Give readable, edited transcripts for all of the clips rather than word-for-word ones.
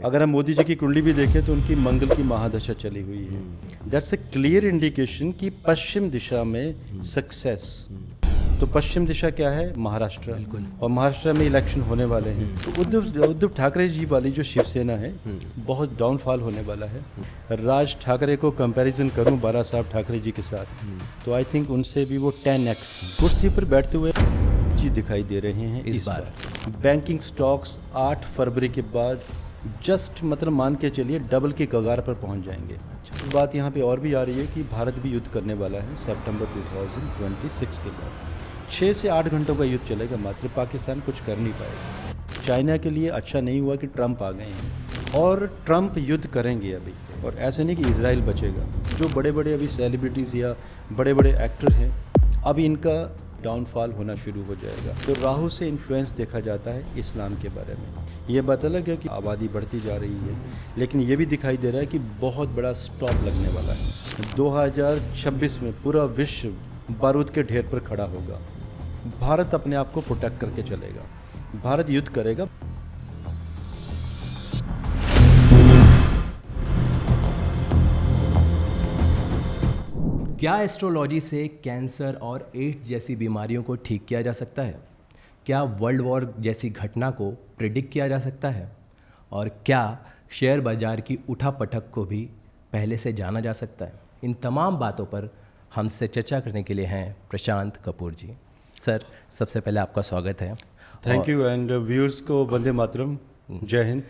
अगर हम मोदी जी की कुंडली भी देखें तो उनकी मंगल की महादशा चली हुई है। दैट्स ए क्लियर इंडिकेशन कि पश्चिम दिशा में सक्सेस। तो पश्चिम दिशा क्या है? महाराष्ट्र। और महाराष्ट्र में इलेक्शन होने वाले हैं। तो उद्धव ठाकरे जी वाली जो शिवसेना है बहुत डाउनफॉल होने वाला है। राज ठाकरे को कंपैरिजन करूं बाला साहब ठाकरे जी के साथ तो आई थिंक उनसे भी वो 10x कुर्सी पर बैठते हुए जी दिखाई दे रहे हैं इस बार। बैंकिंग स्टॉक्स 8 फरवरी के बाद जस्ट मतलब मान के चलिए डबल की कगार पर पहुंच जाएंगे। बात यहाँ पे और भी आ रही है कि भारत भी युद्ध करने वाला है सितंबर 2026 के बाद। 6 से 8 घंटों का युद्ध चलेगा मात्र। पाकिस्तान कुछ कर नहीं पाएगा। चाइना के लिए अच्छा नहीं हुआ कि ट्रंप आ गए हैं और ट्रंप युद्ध करेंगे अभी। और ऐसे नहीं कि इजराइल बचेगा। जो बड़े बड़े अभी सेलिब्रिटीज़ या बड़े बड़े एक्टर हैं अभी इनका डाउनफॉल होना शुरू हो जाएगा। तो राहु से इन्फ्लुएंस देखा जाता है इस्लाम के बारे में। ये बात अलग है कि आबादी बढ़ती जा रही है, लेकिन ये भी दिखाई दे रहा है कि बहुत बड़ा स्टॉप लगने वाला है। 2026 में पूरा विश्व बारूद के ढेर पर खड़ा होगा। भारत अपने आप को प्रोटेक्ट करके चलेगा। भारत युद्ध करेगा। क्या एस्ट्रोलॉजी से कैंसर और एड्स जैसी बीमारियों को ठीक किया जा सकता है? क्या वर्ल्ड वॉर जैसी घटना को प्रिडिक्ट किया जा सकता है? और क्या शेयर बाजार की उठापटक को भी पहले से जाना जा सकता है? इन तमाम बातों पर हमसे चर्चा करने के लिए हैं प्रशांत कपूर जी। सर, सबसे पहले आपका स्वागत है। थैंक यू एंड व्यूअर्स को वंदे मातरम, जय हिंद।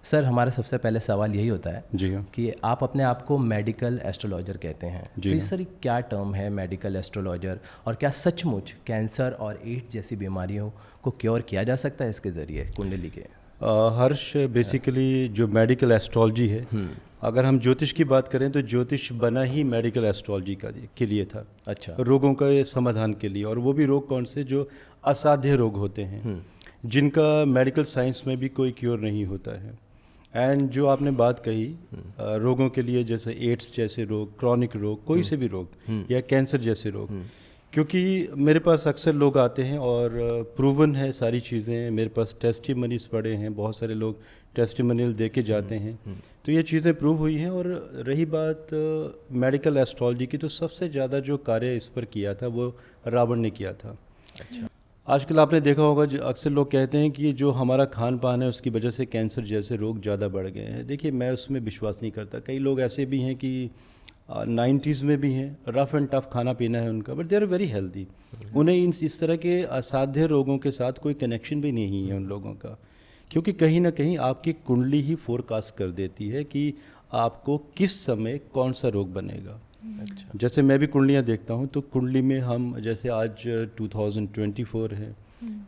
सर, हमारा सबसे पहले सवाल यही होता है जी हाँ कि आप अपने आप को मेडिकल एस्ट्रोलॉजर कहते हैं। तो हाँ। इस सर क्या टर्म है मेडिकल एस्ट्रोलॉजर, और क्या सचमुच कैंसर और एड्स जैसी बीमारियों को क्योर किया जा सकता है इसके ज़रिए कुंडली के? हर्ष, बेसिकली जो मेडिकल एस्ट्रोलॉजी है, अगर हम ज्योतिष की बात करें तो ज्योतिष बना ही मेडिकल एस्ट्रोलॉजी के लिए था। अच्छा। रोगों का समाधान के लिए। और वो भी रोग कौन से? जो असाध्य रोग होते हैं, जिनका मेडिकल साइंस में भी कोई क्योर नहीं होता है। एंड जो आपने बात कही रोगों के लिए, जैसे एड्स जैसे रोग, क्रॉनिक रोग, कोई से भी रोग या कैंसर जैसे रोग, क्योंकि मेरे पास अक्सर लोग आते हैं और प्रूवन है सारी चीज़ें। मेरे पास टेस्टिमनीज पड़े हैं, बहुत सारे लोग टेस्टिमोनियल दे के जाते हैं। तो ये चीज़ें प्रूव हुई हैं। और रही बात मेडिकल एस्ट्रोलॉजी की, तो सबसे ज़्यादा जो कार्य इस पर किया था वो रावण ने किया था। अच्छा। आजकल आपने देखा होगा, अक्सर लोग कहते हैं कि जो हमारा खान पान है उसकी वजह से कैंसर जैसे रोग ज़्यादा बढ़ गए हैं। देखिए, मैं उसमें विश्वास नहीं करता। कई लोग ऐसे भी हैं कि 90s में भी हैं, रफ़ एंड टफ़ खाना पीना है उनका, but they are very healthy. उन्हें इस तरह के असाध्य रोगों के साथ कोई कनेक्शन भी नहीं है उन लोगों का, क्योंकि कहीं ना कहीं आपकी कुंडली ही फोरकास्ट कर देती है कि आपको किस समय कौन सा रोग बनेगा। अच्छा। जैसे मैं भी कुंडलियाँ देखता हूँ, तो कुंडली में हम जैसे आज 2024 है,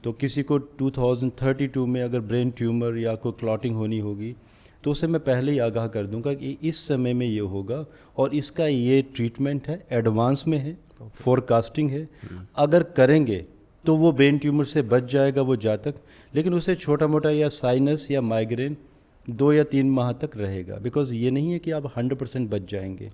तो किसी को 2032 में अगर ब्रेन ट्यूमर या कोई क्लॉटिंग होनी होगी तो उसे मैं पहले ही आगाह कर दूंगा कि इस समय में ये होगा और इसका ये ट्रीटमेंट है, एडवांस में है, फोरकास्टिंग है। अगर करेंगे तो वो ब्रेन ट्यूमर से बच जाएगा वो जातक, लेकिन उसे छोटा मोटा या साइनस या माइग्रेन 2 या 3 माह तक रहेगा। बिकॉज ये नहीं है कि आप 100% बच जाएंगे।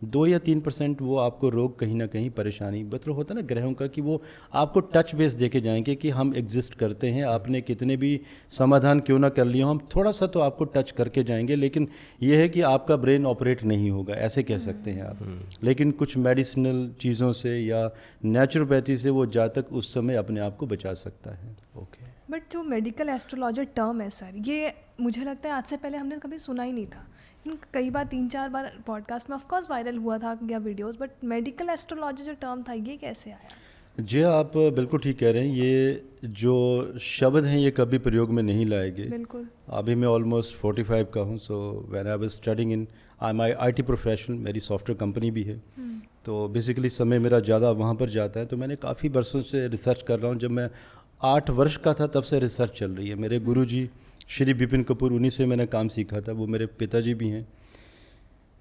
2 या 3% वो आपको रोग कहीं ना कहीं परेशानी, मतलब होता है ना ग्रहों का, कि वो आपको टच बेस देके जाएंगे कि हम एग्जिस्ट करते हैं। आपने कितने भी समाधान क्यों ना कर लिया, हम थोड़ा सा तो आपको टच करके जाएंगे, लेकिन ये है कि आपका ब्रेन ऑपरेट नहीं होगा, ऐसे कह सकते हैं आप। लेकिन कुछ मेडिसिनल चीज़ों से या नेचुरोपैथी से वो जातक उस समय अपने आप को बचा सकता है। ओके। बट जो मेडिकल एस्ट्रोलॉजर टर्म है सर, ये मुझे लगता है आज से पहले हमने कभी सुना ही नहीं था। कई बार 3-4 बार पॉडकास्ट में ऑफकोर्स वायरल हुआ था या वीडियोस, बट मेडिकल एस्ट्रोलॉजर जो टर्म था ये कैसे आया? जी, आप बिल्कुल ठीक कह रहे हैं। ये जो शब्द हैं ये कभी प्रयोग में नहीं लाए गए। बिल्कुल। अभी मैं ऑलमोस्ट 45 का हूँ। So when I was studying in I IT professional, मेरी सॉफ्टवेयर कंपनी भी है, तो बेसिकली समय मेरा ज़्यादा वहाँ पर जाता है। तो मैंने काफ़ी वर्षों से रिसर्च कर रहा हूँ। जब मैं 8 वर्ष का था तब से रिसर्च चल रही है। मेरे गुरुजी श्री विपिन कपूर, उन्हीं से मैंने काम सीखा था, वो मेरे पिताजी भी हैं।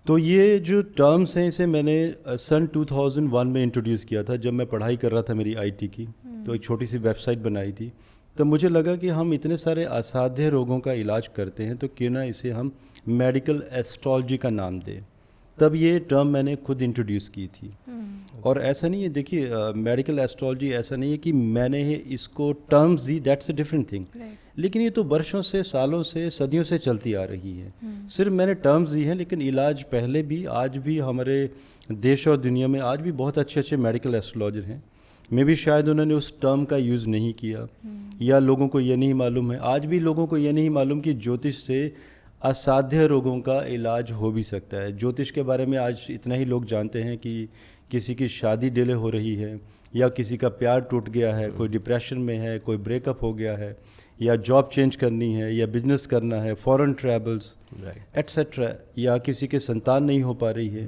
तो ये जो टर्म्स हैं इसे मैंने सन 2001 में इंट्रोड्यूस किया था, जब मैं पढ़ाई कर रहा था मेरी IT की। तो एक छोटी सी वेबसाइट बनाई थी। तब मुझे लगा कि हम इतने सारे असाध्य रोगों का इलाज करते हैं, तो क्यों ना इसे हम मेडिकल एस्ट्रोलॉजी का नाम दें। तब ये टर्म मैंने खुद इंट्रोड्यूस की थी। और ऐसा नहीं है, देखिए मेडिकल एस्ट्रोलॉजी ऐसा नहीं है कि मैंने इसको terms the, that's a different thing. लेकिन ये तो वर्षों से, सालों से, सदियों से चलती आ रही है। सिर्फ मैंने टर्म्स दी हैं, लेकिन इलाज पहले भी, आज भी हमारे देश और दुनिया में आज भी बहुत अच्छे अच्छे मेडिकल एस्ट्रोलॉजर हैं। मे भी शायद उन्होंने उस टर्म का यूज़ नहीं किया, या लोगों को ये नहीं मालूम है। आज भी लोगों को ये नहीं मालूम कि ज्योतिष से असाध्य रोगों का इलाज हो भी सकता है। ज्योतिष के बारे में आज इतना ही लोग जानते हैं कि किसी की शादी डिले हो रही है, या किसी का प्यार टूट गया है, कोई डिप्रेशन में है, कोई ब्रेकअप हो गया है, या जॉब चेंज करनी है, या बिजनेस करना है, फॉरेन ट्रैवल्स एट्सेट्रा, या किसी के संतान नहीं हो पा रही है।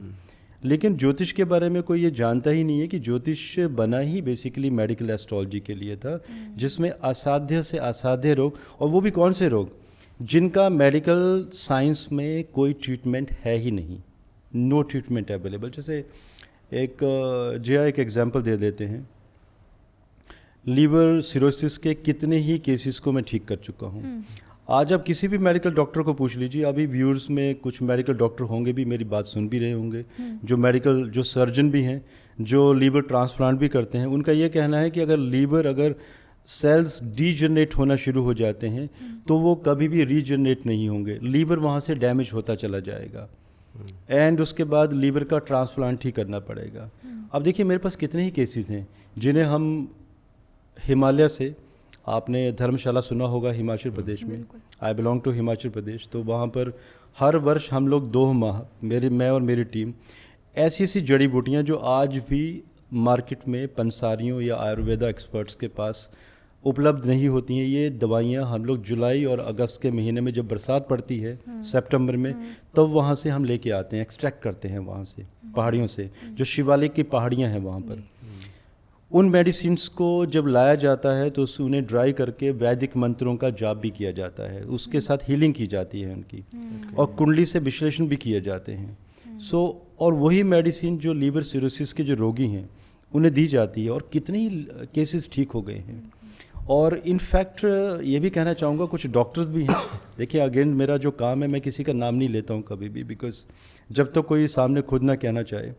लेकिन ज्योतिष के बारे में कोई ये जानता ही नहीं है कि ज्योतिष बना ही बेसिकली मेडिकल एस्ट्रोलॉजी के लिए था, जिसमें असाध्य से असाध्य रोग, और वो भी कौन से रोग जिनका मेडिकल साइंस में कोई ट्रीटमेंट है ही नहीं, नो ट्रीटमेंट अवेलेबल। जैसे एक एग्जांपल दे देते हैं, लीवर सिरोसिस के कितने ही केसेस को मैं ठीक कर चुका हूँ। आज आप किसी भी मेडिकल डॉक्टर को पूछ लीजिए, अभी व्यूअर्स में कुछ मेडिकल डॉक्टर होंगे भी, मेरी बात सुन भी रहे होंगे, जो सर्जन भी हैं, जो लीवर ट्रांसप्लांट भी करते हैं, उनका ये कहना है कि अगर सेल्स डीजनरेट होना शुरू हो जाते हैं तो वो कभी भी रीजनरेट नहीं होंगे, लीवर वहाँ से डैमेज होता चला जाएगा, एंड उसके बाद लीवर का ट्रांसप्लांट ही करना पड़ेगा। अब देखिए मेरे पास कितने ही केसेस हैं जिन्हें हम हिमालय से, आपने धर्मशाला सुना होगा हिमाचल प्रदेश में, I belong to Himachal Pradesh, तो वहाँ पर हर वर्ष हम लोग 2 माह, मैं और मेरी टीम, ऐसी ऐसी जड़ी बूटियाँ जो आज भी मार्केट में पंसारियों या आयुर्वेदा एक्सपर्ट्स के पास उपलब्ध नहीं होती हैं, ये दवाइयाँ हम लोग जुलाई और अगस्त के महीने में जब बरसात पड़ती है, सितंबर में, तब वहाँ से हम लेके आते हैं, एक्सट्रैक्ट करते हैं वहाँ से, पहाड़ियों से, जो शिवालिक की पहाड़ियाँ हैं वहाँ पर। उन मेडिसिन्स को जब लाया जाता है तो उन्हें ड्राई करके वैदिक मंत्रों का जाप भी किया जाता है, उसके साथ हीलिंग की जाती है उनकी, और कुंडली से विश्लेषण भी किए जाते हैं। और वही मेडिसिन जो लीवर सिरोसिस के जो रोगी हैं उन्हें दी जाती है, और कितने ही केसेस ठीक हो गए हैं। और इनफैक्ट ये भी कहना चाहूँगा, कुछ डॉक्टर्स भी हैं, देखिए अगेन मेरा जो काम है, मैं किसी का नाम नहीं लेता हूँ कभी भी, बिकॉज जब तक तो कोई सामने खुद ना कहना चाहे।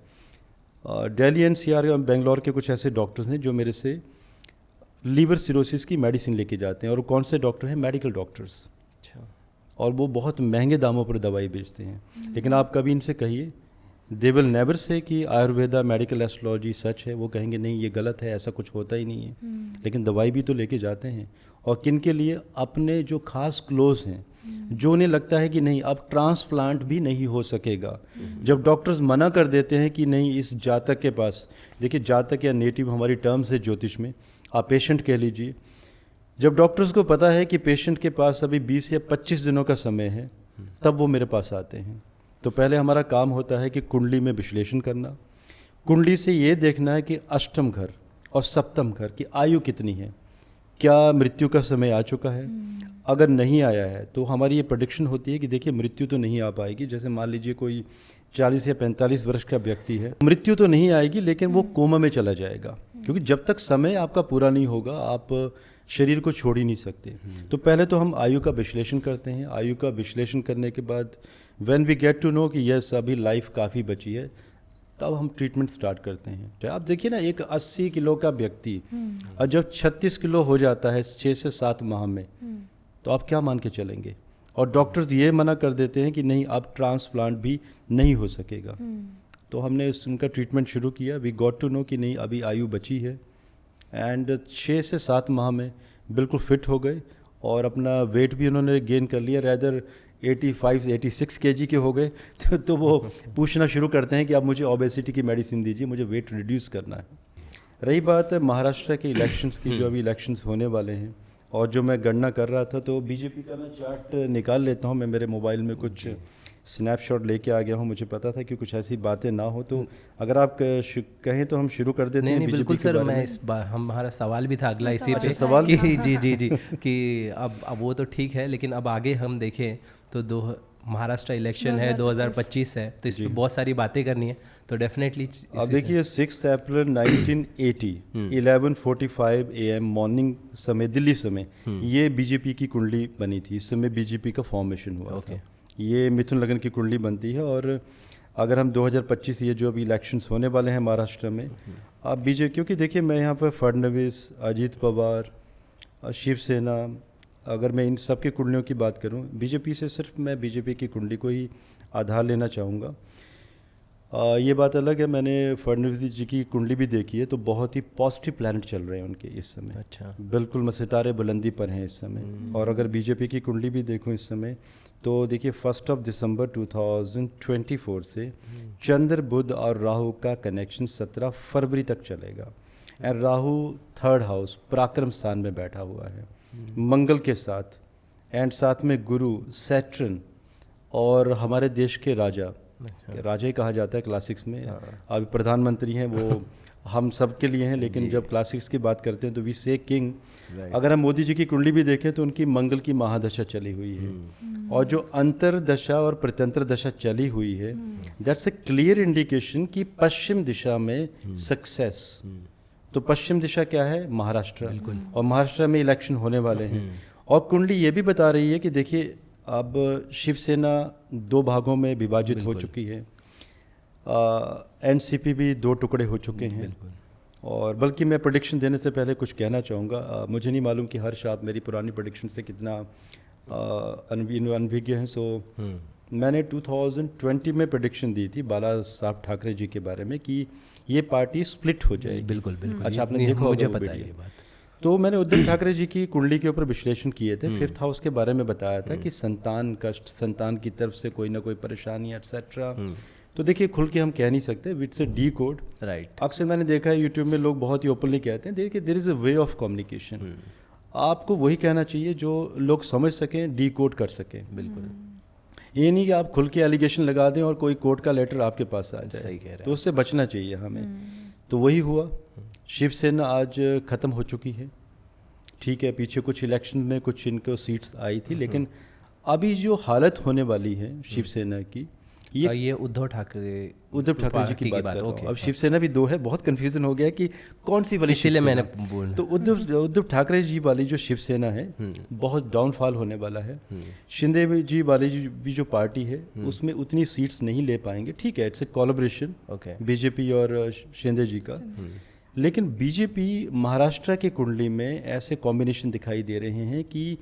दिल्ली एनसीआर या बेंगलोर के कुछ ऐसे डॉक्टर्स हैं जो मेरे से लीवर सिरोसिस की मेडिसिन लेके जाते हैं, और कौन से डॉक्टर हैं? Medical doctors. अच्छा। और वो बहुत महंगे दामों पर दवाई बेचते हैं, लेकिन आप कभी इनसे कहिए, दे विल नेवर से कि आयुर्वेदा मेडिकल एस्ट्रोलॉजी सच है, वो कहेंगे नहीं ये गलत है, ऐसा कुछ होता ही नहीं है। लेकिन दवाई भी तो लेके जाते हैं, और किन के लिए? अपने जो खास क्लोज हैं, जो उन्हें लगता है कि नहीं अब ट्रांसप्लांट भी नहीं हो सकेगा। जब डॉक्टर्स मना कर देते हैं कि नहीं इस जातक के पास, देखिए जातक या नेटिव हमारी टर्म्स है ज्योतिष में, आप पेशेंट कह लीजिए, जब डॉक्टर्स को पता है कि पेशेंट के पास अभी 20 या 25 दिनों का समय है, तब वो मेरे पास आते हैं। तो पहले हमारा काम होता है कि कुंडली में विश्लेषण करना, कुंडली से ये देखना है कि अष्टम घर और सप्तम घर की आयु कितनी है, क्या मृत्यु का समय आ चुका है। अगर नहीं आया है तो हमारी ये प्रेडिक्शन होती है कि देखिए मृत्यु तो नहीं आ पाएगी। जैसे मान लीजिए कोई 40 या 45 वर्ष का व्यक्ति है, मृत्यु तो नहीं आएगी, लेकिन वो कोमा में चला जाएगा, क्योंकि जब तक समय आपका पूरा नहीं होगा आप शरीर को छोड़ ही नहीं सकते। तो पहले तो हम आयु का विश्लेषण करते हैं। आयु का विश्लेषण करने के बाद when we get to know कि यस अभी लाइफ काफ़ी बची है, तब हम ट्रीटमेंट स्टार्ट करते हैं। तो आप देखिए ना, एक 80 किलो का व्यक्ति और जब 36 किलो हो जाता है 6 से 7 माह में, तो आप क्या मान के चलेंगे? और डॉक्टर्स ये मना कर देते हैं कि नहीं अब ट्रांसप्लांट भी नहीं हो सकेगा। तो हमने उनका ट्रीटमेंट शुरू किया। वी गॉट टू नो कि नहीं अभी आयु बची है, एंड 6 से 7 माह में बिल्कुल फिट हो गए, और अपना वेट भी उन्होंने गेन कर लिया। रैदर 85-86 kg के हो गए। तो वो पूछना शुरू करते हैं कि आप मुझे ओबेसिटी की मेडिसिन दीजिए, मुझे वेट रिड्यूस करना है। रही बात महाराष्ट्र के इलेक्शंस की, जो अभी इलेक्शंस होने वाले हैं, और जो मैं गणना कर रहा था, तो बीजेपी का मैं चार्ट निकाल लेता हूँ। मैं मेरे मोबाइल में कुछ स्नैपशॉट लेके आ गया हूँ, मुझे पता था कि कुछ ऐसी बातें ना हो। तो अगर आप कहें तो हम शुरू कर देते हैं। नहीं बिल्कुल सर, मैं हमारा सवाल भी था अगला इसी पे सवाल कि जी कि अब वो तो ठीक है, लेकिन अब आगे हम देखें तो महाराष्ट्र इलेक्शन है 2025 है, तो इस पर बहुत सारी बातें करनी है। तो डेफिनेटली अब देखिए 6 अप्रैल 1980 11:45 AM मॉर्निंग समय, दिल्ली समय, ये बीजेपी की कुंडली बनी थी। इस समय बीजेपी का फॉर्मेशन हुआ था। ये मिथुन लगन की कुंडली बनती है। और अगर हम 2025 ये जो अभी इलेक्शंस होने वाले हैं महाराष्ट्र में, आप बीजेपी, क्योंकि देखिए मैं यहाँ पर फडणवीस, अजीत पवार, शिवसेना, अगर मैं इन सब की कुंडलियों की बात करूं, बीजेपी से सिर्फ मैं बीजेपी की कुंडली को ही आधार लेना चाहूँगा। ये बात अलग है, मैंने फडणवीस जी की कुंडली भी देखी है, तो बहुत ही पॉजिटिव प्लैनेट चल रहे हैं उनके इस समय। अच्छा। बिल्कुल सितारे बुलंदी पर हैं इस समय। और अगर बीजेपी की कुंडली भी देखूं इस समय, तो देखिए 1 दिसंबर 2024 से चंद्र बुध और राहु का कनेक्शन 17 फरवरी तक चलेगा। एंड राहु 3rd हाउस पराक्रम स्थान में बैठा हुआ है मंगल के साथ, एंड साथ में गुरु, सैटर्न और हमारे देश के राजा, राजा ही कहा जाता है क्लासिक्स में। अभी प्रधानमंत्री हैं, वो हम सब के लिए हैं, लेकिन जब क्लासिक्स की बात करते हैं तो वी से किंग। अगर हम मोदी जी की कुंडली भी देखें तो उनकी मंगल की महादशा चली हुई है, और जो अंतर दशा और प्रत्यंतर दशा चली हुई है, दैट्स ए क्लियर इंडिकेशन कि पश्चिम दिशा में सक्सेस। तो पश्चिम दिशा क्या है? महाराष्ट्र, और महाराष्ट्र में इलेक्शन होने वाले हैं। और कुंडली ये भी बता रही है कि देखिए अब शिवसेना 2 भागों में विभाजित हो चुकी है, एनसीपी भी 2 टुकड़े हो चुके हैं। और बल्कि मैं प्रेडिक्शन देने से पहले कुछ कहना चाहूँगा, मुझे नहीं मालूम कि हर्ष आप मेरी पुरानी प्रेडिक्शन से कितना अनभिज्ञ हैं। सो मैंने 2020 में प्रेडिक्शन दी थी बाला साहब ठाकरे जी के बारे में कि ये पार्टी स्प्लिट हो जाएगी। बिल्कुल बिल्कुल। अच्छा, आपने देखा मुझे होगा वो पता है वीडियो। ये बात। तो मैंने उद्धव ठाकरे जी की कुंडली के ऊपर विश्लेषण किए थे। 5th हाउस के बारे में बताया था कि संतान कष्ट, संतान की तरफ से कोई ना कोई परेशानी एटसेट्रा। तो देखिए खुल के हम कह नहीं सकते, it's A D code. Right. अक्सर मैंने देखा है यूट्यूब में लोग बहुत ही ओपनली कहते हैं, देखिए there is a way of communication. आपको वही कहना चाहिए जो लोग समझ सकें, डी कोड कर सकें। बिल्कुल। ये नहीं कि आप खुल के एलिगेशन लगा दें और कोई कोर्ट का लेटर आपके पास आ जाए। सही कह रहे हैं। तो उससे बचना चाहिए हमें। तो वही हुआ। शिवसेना आज ख़त्म हो चुकी है, ठीक है। पीछे कुछ इलेक्शन में कुछ इनको सीट्स आई थी, लेकिन अभी जो हालत होने वाली है शिवसेना की, ये उद्धव ठाकरे जी की बात कर रहा हूँ। अब ओके। शिवसेना भी 2 है, बहुत कंफ्यूजन हो गया कि कौन सी वाली इसीलिए शिवसेना। मैंने बोला। तो उद्धव ठाकरे जी वाली जो शिवसेना है बहुत डाउनफॉल होने वाला है। शिंदे जी वाली भी जो पार्टी है उसमें उतनी सीट्स नहीं ले पाएंगे, ठीक है। It's a collaboration okay. BJP और शिंदे जी का। लेकिन बीजेपी महाराष्ट्र की कुंडली में ऐसे कॉम्बिनेशन दिखाई दे रहे हैं कि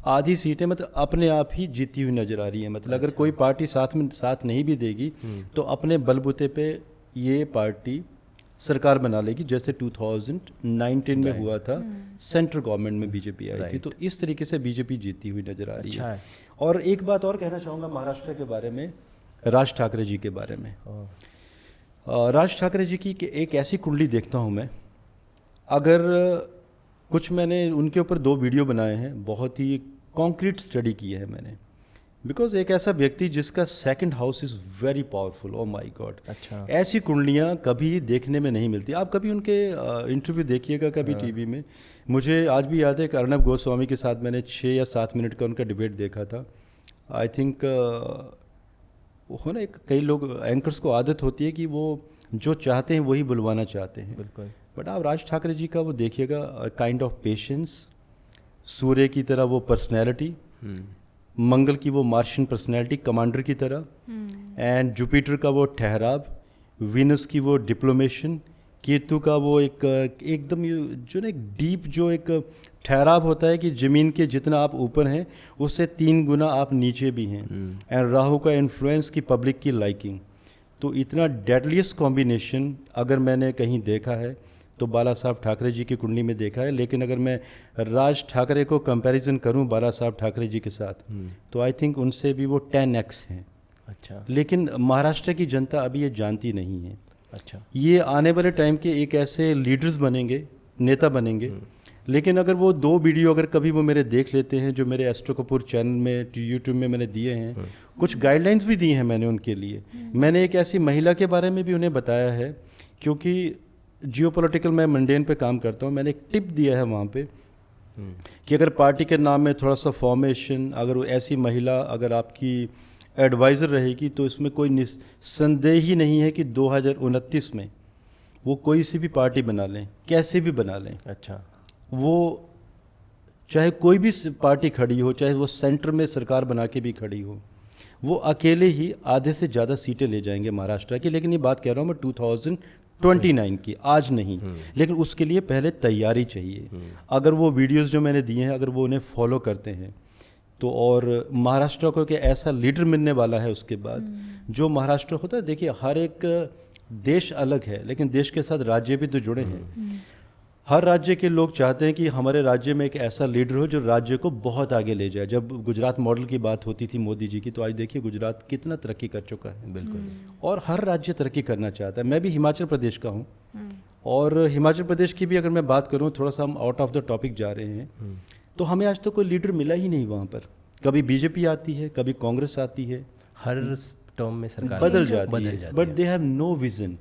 आधी सीटें मतलब अपने आप ही जीती हुई नजर आ रही है। मतलब अगर कोई पार्टी साथ नहीं भी देगी तो अपने बलबूते पे ये पार्टी सरकार बना लेगी, जैसे 2019 में हुआ था। सेंट्रल गवर्नमेंट में बीजेपी आई थी, तो इस तरीके से बीजेपी जीती हुई नजर आ रही अच्छा है। और एक बात और कहना चाहूँगा महाराष्ट्र के बारे में, राज ठाकरे जी के बारे में। राज ठाकरे जी की एक ऐसी कुंडली देखता हूँ मैं, अगर कुछ मैंने उनके ऊपर 2 वीडियो बनाए हैं, बहुत ही कॉन्क्रीट स्टडी की है मैंने। बिकॉज एक ऐसा व्यक्ति जिसका 2nd house is very powerful, oh my God. अच्छा। ऐसी कुंडलियाँ कभी देखने में नहीं मिलती। आप कभी उनके इंटरव्यू देखिएगा कभी टीवी में। मुझे आज भी याद है कि अर्नब गोस्वामी के साथ मैंने 6 या 7 मिनट का उनका डिबेट देखा था। आई थिंक हो ना, कई लोग एंकर्स को आदत होती है कि वो जो चाहते हैं वही बुलवाना चाहते हैं। बिल्कुल। बट आप राज ठाकरे जी का वो देखिएगा, काइंड ऑफ पेशेंस, सूर्य की तरह वो पर्सनैलिटी, मंगल की वो मार्शियन पर्सनैलिटी कमांडर की तरह, एंड जुपिटर का वो ठहराव, वीनस की वो डिप्लोमेशन, केतु का वो एकदम जो ना एक डीप जो एक ठहराव होता है कि ज़मीन के जितना आप ऊपर हैं उससे 3 गुना आप नीचे भी हैं। एंड राहु का इन्फ्लुएंस की पब्लिक की लाइकिंग। तो इतना डेडलीस्ट कॉम्बिनेशन अगर मैंने कहीं देखा है तो बाला साहब ठाकरे जी की कुंडली में देखा है। लेकिन अगर मैं राज ठाकरे को कंपैरिजन करूं बाला साहब ठाकरे जी के साथ, तो आई थिंक उनसे भी वो 10x हैं। अच्छा। लेकिन महाराष्ट्र की जनता अभी ये जानती नहीं है। अच्छा। ये आने वाले टाइम के एक ऐसे लीडर्स बनेंगे, नेता बनेंगे। लेकिन अगर वो 2 वीडियो अगर कभी वो मेरे देख लेते हैं, जो मेरे एस्ट्रो कपूर चैनल में यूट्यूब में मैंने दिए हैं, कुछ गाइडलाइंस भी दी हैं मैंने उनके लिए। मैंने एक ऐसी महिला के बारे में भी उन्हें बताया है, क्योंकि जियोपॉलिटिकल मैं मंडेन पे काम करता हूँ। मैंने एक टिप दिया है वहाँ पे कि अगर पार्टी के नाम में थोड़ा सा फॉर्मेशन, अगर वो ऐसी महिला अगर आपकी एडवाइज़र रहेगी तो इसमें कोई संदेह ही नहीं है कि 2029 में वो कोई सी भी पार्टी बना लें, कैसे भी बना लें। अच्छा। वो चाहे कोई भी पार्टी खड़ी हो, चाहे वो सेंटर में सरकार बना के भी खड़ी हो, वो अकेले ही आधे से ज़्यादा सीटें ले जाएंगे महाराष्ट्र की। लेकिन ये बात कह रहा हूँ मैं 29 की, आज नहीं, लेकिन उसके लिए पहले तैयारी चाहिए। अगर वो वीडियोस जो मैंने दिए हैं अगर वो उन्हें फॉलो करते हैं तो, और महाराष्ट्र को कि ऐसा लीडर मिलने वाला है उसके बाद, जो महाराष्ट्र होता है, देखिए हर एक देश अलग है लेकिन देश के साथ राज्य भी तो जुड़े हैं। हर राज्य के लोग चाहते हैं कि हमारे राज्य में एक ऐसा लीडर हो जो राज्य को बहुत आगे ले जाए। जब गुजरात मॉडल की बात होती थी मोदी जी की, तो आज देखिए गुजरात कितना तरक्की कर चुका है। बिल्कुल। और हर राज्य तरक्की करना चाहता है। मैं भी हिमाचल प्रदेश का हूँ, और हिमाचल प्रदेश की भी अगर मैं बात करूँ, थोड़ा सा हम आउट ऑफ द टॉपिक जा रहे हैं, तो हमें आज तो कोई लीडर मिला ही नहीं वहाँ पर। कभी बीजेपी आती है, कभी कांग्रेस आती है, हर टर्म में सरकार बदल जाती है, but they have no vision.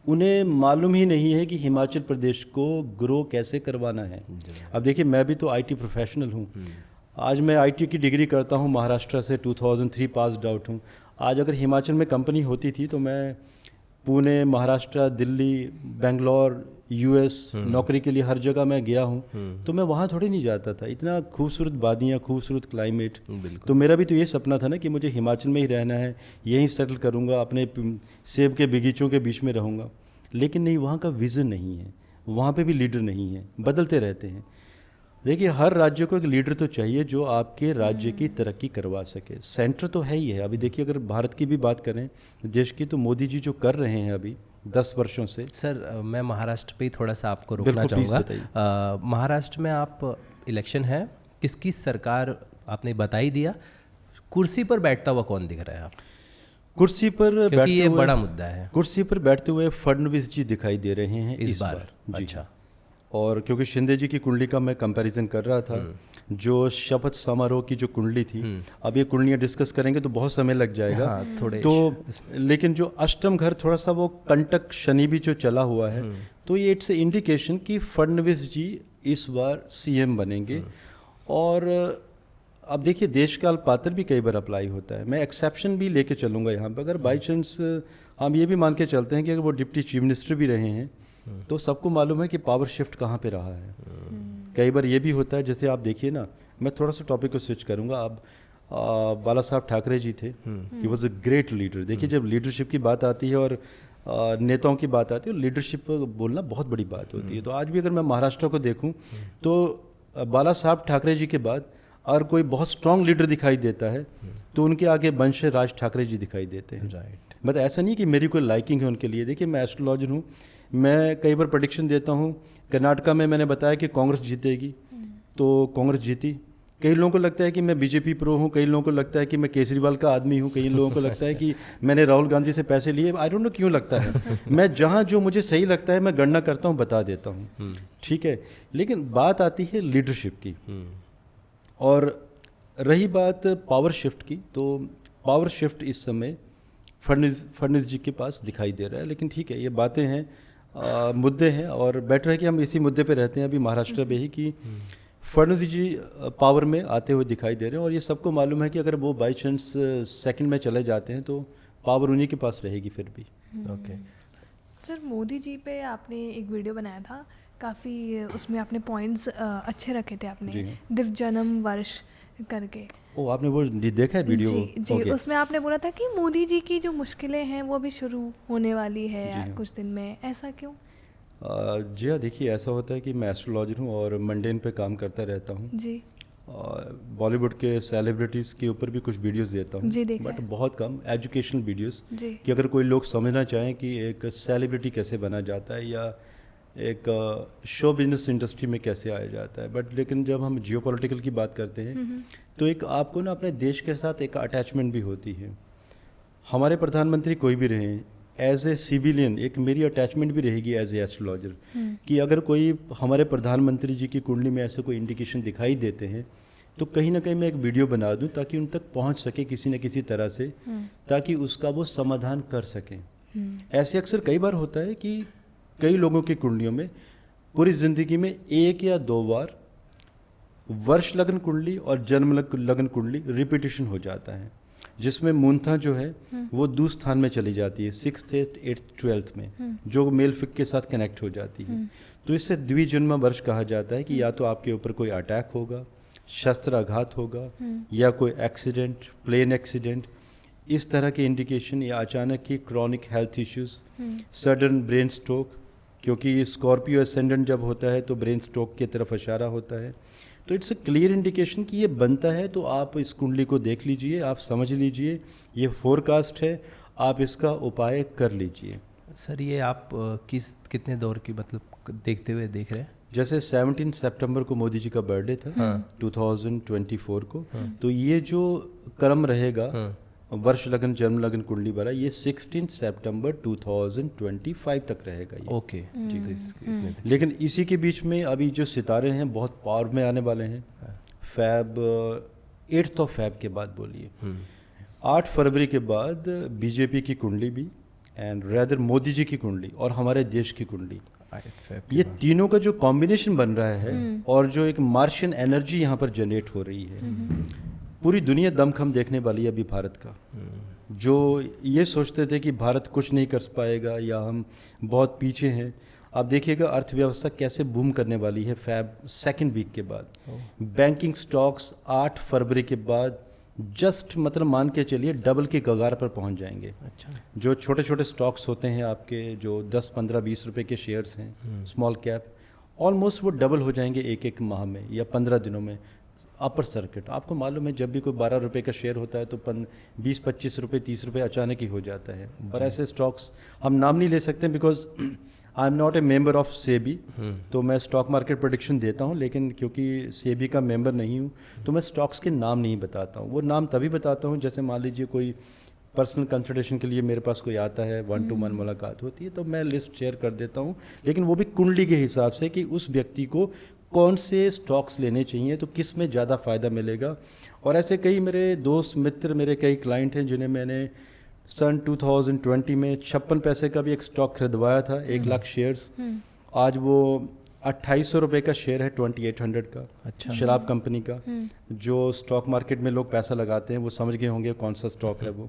उन्हें मालूम ही नहीं है कि हिमाचल प्रदेश को ग्रो कैसे करवाना है। अब देखिए, मैं भी तो आईटी प्रोफेशनल हूँ। आज मैं आईटी की डिग्री करता हूँ, महाराष्ट्र से 2003 पास्ड आउट हूँ। आज अगर हिमाचल में कंपनी होती थी तो मैं पुणे, महाराष्ट्र, दिल्ली, बेंगलोर, यूएस नौकरी के लिए हर जगह मैं गया हूँ। तो मैं वहाँ थोड़ी नहीं जाता था। इतना खूबसूरत वादियाँ, खूबसूरत क्लाइमेट, तो मेरा भी तो ये सपना था ना कि मुझे हिमाचल में ही रहना है, यहीं सेटल करूँगा, अपने सेब के बगीचों के बीच में रहूँगा। लेकिन नहीं, वहाँ का विज़न नहीं है, वहाँ पे भी लीडर नहीं है, बदलते रहते हैं। देखिए, हर राज्य को एक लीडर तो चाहिए जो आपके राज्य की तरक्की करवा सके। सेंटर तो है ही है। अभी देखिए, अगर भारत की भी बात करें देश की, तो मोदी जी जो कर रहे हैं अभी 10 वर्षों से। सर, मैं महाराष्ट्र पे ही थोड़ा सा आपको रोकना चाहूँगा। महाराष्ट्र में आप इलेक्शन है, किसकी सरकार आपने बता ही दिया, कुर्सी पर बैठता हुआ कौन दिख रहा है आप? कुर्सी पर क्योंकि ये बड़ा मुद्दा है। कुर्सी पर बैठते हुए फडणवीस जी दिखाई दे रहे हैं इस बार। जी। अच्छा। और क्योंकि शिंदे जी की कुंडली का मैं कंपैरिजन कर रहा था, जो शपथ समारोह की जो कुंडली थी, अब ये कुंडलियाँ डिस्कस करेंगे तो बहुत समय लग जाएगा। थोड़े तो लेकिन जो अष्टम घर थोड़ा सा वो कंटक शनि भी जो चला हुआ है, तो ये इट्स ए इंडिकेशन कि फडणवीस जी इस बार सीएम बनेंगे। और अब देखिए, देशकाल पात्र भी कई बार अप्लाई होता है। मैं एक्सेप्शन भी लेके चलूँगा यहाँ पर। अगर बाई चांस हम ये भी मान के चलते हैं कि अगर वो डिप्टी चीफ मिनिस्टर भी रहे हैं, तो सबको मालूम है कि पावर शिफ्ट कहाँ पे रहा है। कई बार ये भी होता है, जैसे आप देखिए ना, मैं थोड़ा सा टॉपिक को स्विच करूँगा। आप बाला साहब ठाकरे जी थे, he was a great leader. देखिए, जब लीडरशिप की बात आती है और नेताओं की बात आती है, लीडरशिप बोलना बहुत बड़ी बात होती है। तो आज भी अगर मैं महाराष्ट्र को देखूँ तो बाला साहब ठाकरे जी के बाद अगर कोई बहुत स्ट्रांग लीडर दिखाई देता है तो उनके आगे वंश राज ठाकरे जी दिखाई देते हैं। राइट। मतलब ऐसा नहीं कि मेरी कोई लाइकिंग है उनके लिए। देखिए, मैं एस्ट्रोलॉजर हूँ, मैं कई बार प्रेडिक्शन देता हूँ। कर्नाटका में मैंने बताया कि कांग्रेस जीतेगी, तो कांग्रेस जीती। कई लोगों को लगता है कि मैं बीजेपी प्रो हूँ, कई लोगों को लगता है कि मैं केजरीवाल का आदमी हूँ, कई लोगों को लगता है कि मैंने राहुल गांधी से पैसे लिए। आई डोंट नो क्यों लगता है। मैं जहाँ जो मुझे सही लगता है मैं गणना करता हूँ, बता देता हूँ, ठीक है। लेकिन बात आती है लीडरशिप की, और रही बात पावर शिफ्ट की, तो पावर शिफ्ट इस समय फडणवीस जी के पास दिखाई दे रहा है। लेकिन ठीक है, ये बातें हैं, मुद्दे हैं, और बेटर है कि हम इसी मुद्दे पे रहते हैं अभी महाराष्ट्र में ही, कि फडणवीस जी पावर में आते हुए दिखाई दे रहे हैं। और ये सबको मालूम है कि अगर वो बाई चांस सेकंड में चले जाते हैं तो पावर उन्हीं के पास रहेगी फिर भी। ओके। सर, मोदी जी पे आपने एक वीडियो बनाया था, काफ़ी उसमें आपने पॉइंट्स अच्छे रखे थे आपने, दिव्य जन्म वर्ष करके। ओ, आपने वो देखा है वीडियो? जी, okay. उसमें आपने बोला था कि मोदी जी की जो मुश्किलें हैं वो अभी शुरू होने वाली है कुछ दिन में, ऐसा क्यों? जी हाँ, देखिए, ऐसा होता है कि मैं एस्ट्रोलॉजर हूँ और मंडेन पे काम करता रहता हूँ जी। बॉलीवुड के सेलिब्रिटीज़ के ऊपर भी कुछ वीडियोस देता हूँ, बट बहुत कम एजुकेशनल वीडियोस, कि अगर कोई लोग समझना चाहें कि एक सेलिब्रिटी कैसे बना जाता है या एक शो बिजनेस इंडस्ट्री में कैसे आया जाता है। बट लेकिन जब हम जियोपॉलिटिकल की बात करते हैं तो एक आपको ना अपने देश के साथ एक अटैचमेंट भी होती है। हमारे प्रधानमंत्री कोई भी रहें, एज ए सिविलियन एक मेरी अटैचमेंट भी रहेगी एज ए एस्ट्रोलॉजर, कि अगर कोई हमारे प्रधानमंत्री जी की कुंडली में ऐसे कोई इंडिकेशन दिखाई देते हैं तो कहीं ना कहीं मैं एक वीडियो बना दूं ताकि उन तक पहुंच सके किसी न किसी तरह से, ताकि उसका वो समाधान कर सकें। ऐसे अक्सर कई बार होता है कि कई लोगों की कुंडलियों में पूरी ज़िंदगी में 1 या 2 बार वर्ष लग्न कुंडली और जन्म लग्न कुंडली रिपीटिशन हो जाता है, जिसमें मूर्धा जो है वो दूसरे स्थान में चली जाती है, 6th, 8th, 12th में, जो मेल फिक के साथ कनेक्ट हो जाती है। तो इसे द्विजन्म वर्ष कहा जाता है कि या तो आपके ऊपर कोई अटैक होगा, शस्त्राघात होगा, या कोई एक्सीडेंट, प्लेन एक्सीडेंट, इस तरह के इंडिकेशन या अचानक ही chronic health issues, sudden brain stroke, क्योंकि स्कॉर्पियो असेंडेंट जब होता है तो ब्रेन स्ट्रोक की तरफ इशारा होता है। तो इट्स अ क्लियर इंडिकेशन कि ये बनता है, तो आप इस कुंडली को देख लीजिए, आप समझ लीजिए ये फोरकास्ट है, आप इसका उपाय कर लीजिए। सर ये आप कितने दौर की मतलब देखते हुए देख रहे हैं? जैसे 17 सितंबर को मोदी जी का बर्थडे था 2024 को, तो ये जो क्रम रहेगा वर्ष लगन जन्म लगन कुंडली वाला, ये 16 सितंबर 2025 तक रहेगा ये। ओके जी। तो लेकिन इसी के बीच में अभी जो सितारे हैं बहुत पावर में आने वाले हैं। फैब 8 फैब के बाद बोलिए 8 फरवरी के बाद बीजेपी की कुंडली भी, एंड रेदर मोदी जी की कुंडली और हमारे देश की कुंडली, ये तीनों का जो कॉम्बिनेशन बन रहा है और जो एक मार्शियन एनर्जी यहाँ पर जनरेट हो रही है, पूरी दुनिया दमखम देखने वाली है अभी भारत का। जो ये सोचते थे कि भारत कुछ नहीं कर पाएगा या हम बहुत पीछे हैं, आप देखिएगा अर्थव्यवस्था कैसे बूम करने वाली है फैब 2nd वीक के बाद। बैंकिंग स्टॉक्स 8 फरवरी के बाद जस्ट मतलब मान के चलिए डबल की कगार पर पहुंच जाएंगे। अच्छा। जो छोटे छोटे स्टॉक्स होते हैं आपके, जो 10, 15, 20 रुपए के शेयर्स हैं स्मॉल कैप, ऑलमोस्ट वो डबल हो जाएंगे एक माह में या 15 दिनों में। अपर सर्किट आपको मालूम है, जब भी कोई 12 रुपए का शेयर होता है तो 20-25 रुपए 30 रुपए अचानक ही हो जाता है। और ऐसे स्टॉक्स हम नाम नहीं ले सकते because I am not a member of SEBI, तो मैं स्टॉक मार्केट प्रेडिक्शन देता हूँ, लेकिन क्योंकि सेबी का मेंबर नहीं हूँ तो मैं स्टॉक्स के नाम नहीं बताता हूँ। वो नाम तभी बताता हूँ जैसे मान लीजिए कोई पर्सनल कंसल्टेशन के लिए मेरे पास कोई आता है, 1-to-1 मुलाकात होती है, तो मैं लिस्ट शेयर कर देता हूँ, लेकिन वो भी कुंडली के हिसाब से कि उस व्यक्ति को कौन से स्टॉक्स लेने चाहिए, तो किस में ज़्यादा फ़ायदा मिलेगा। और ऐसे कई मेरे दोस्त मित्र, मेरे कई क्लाइंट हैं जिन्हें मैंने सन 2020 में 56 पैसे का भी एक स्टॉक खरीदवाया था, 1 लाख शेयर्स। आज वो 2800 रुपये का शेयर है 2800 का। अच्छा। शराब कंपनी का। जो स्टॉक मार्केट में लोग पैसा लगाते हैं वो समझ गए होंगे कौन सा स्टॉक है वो।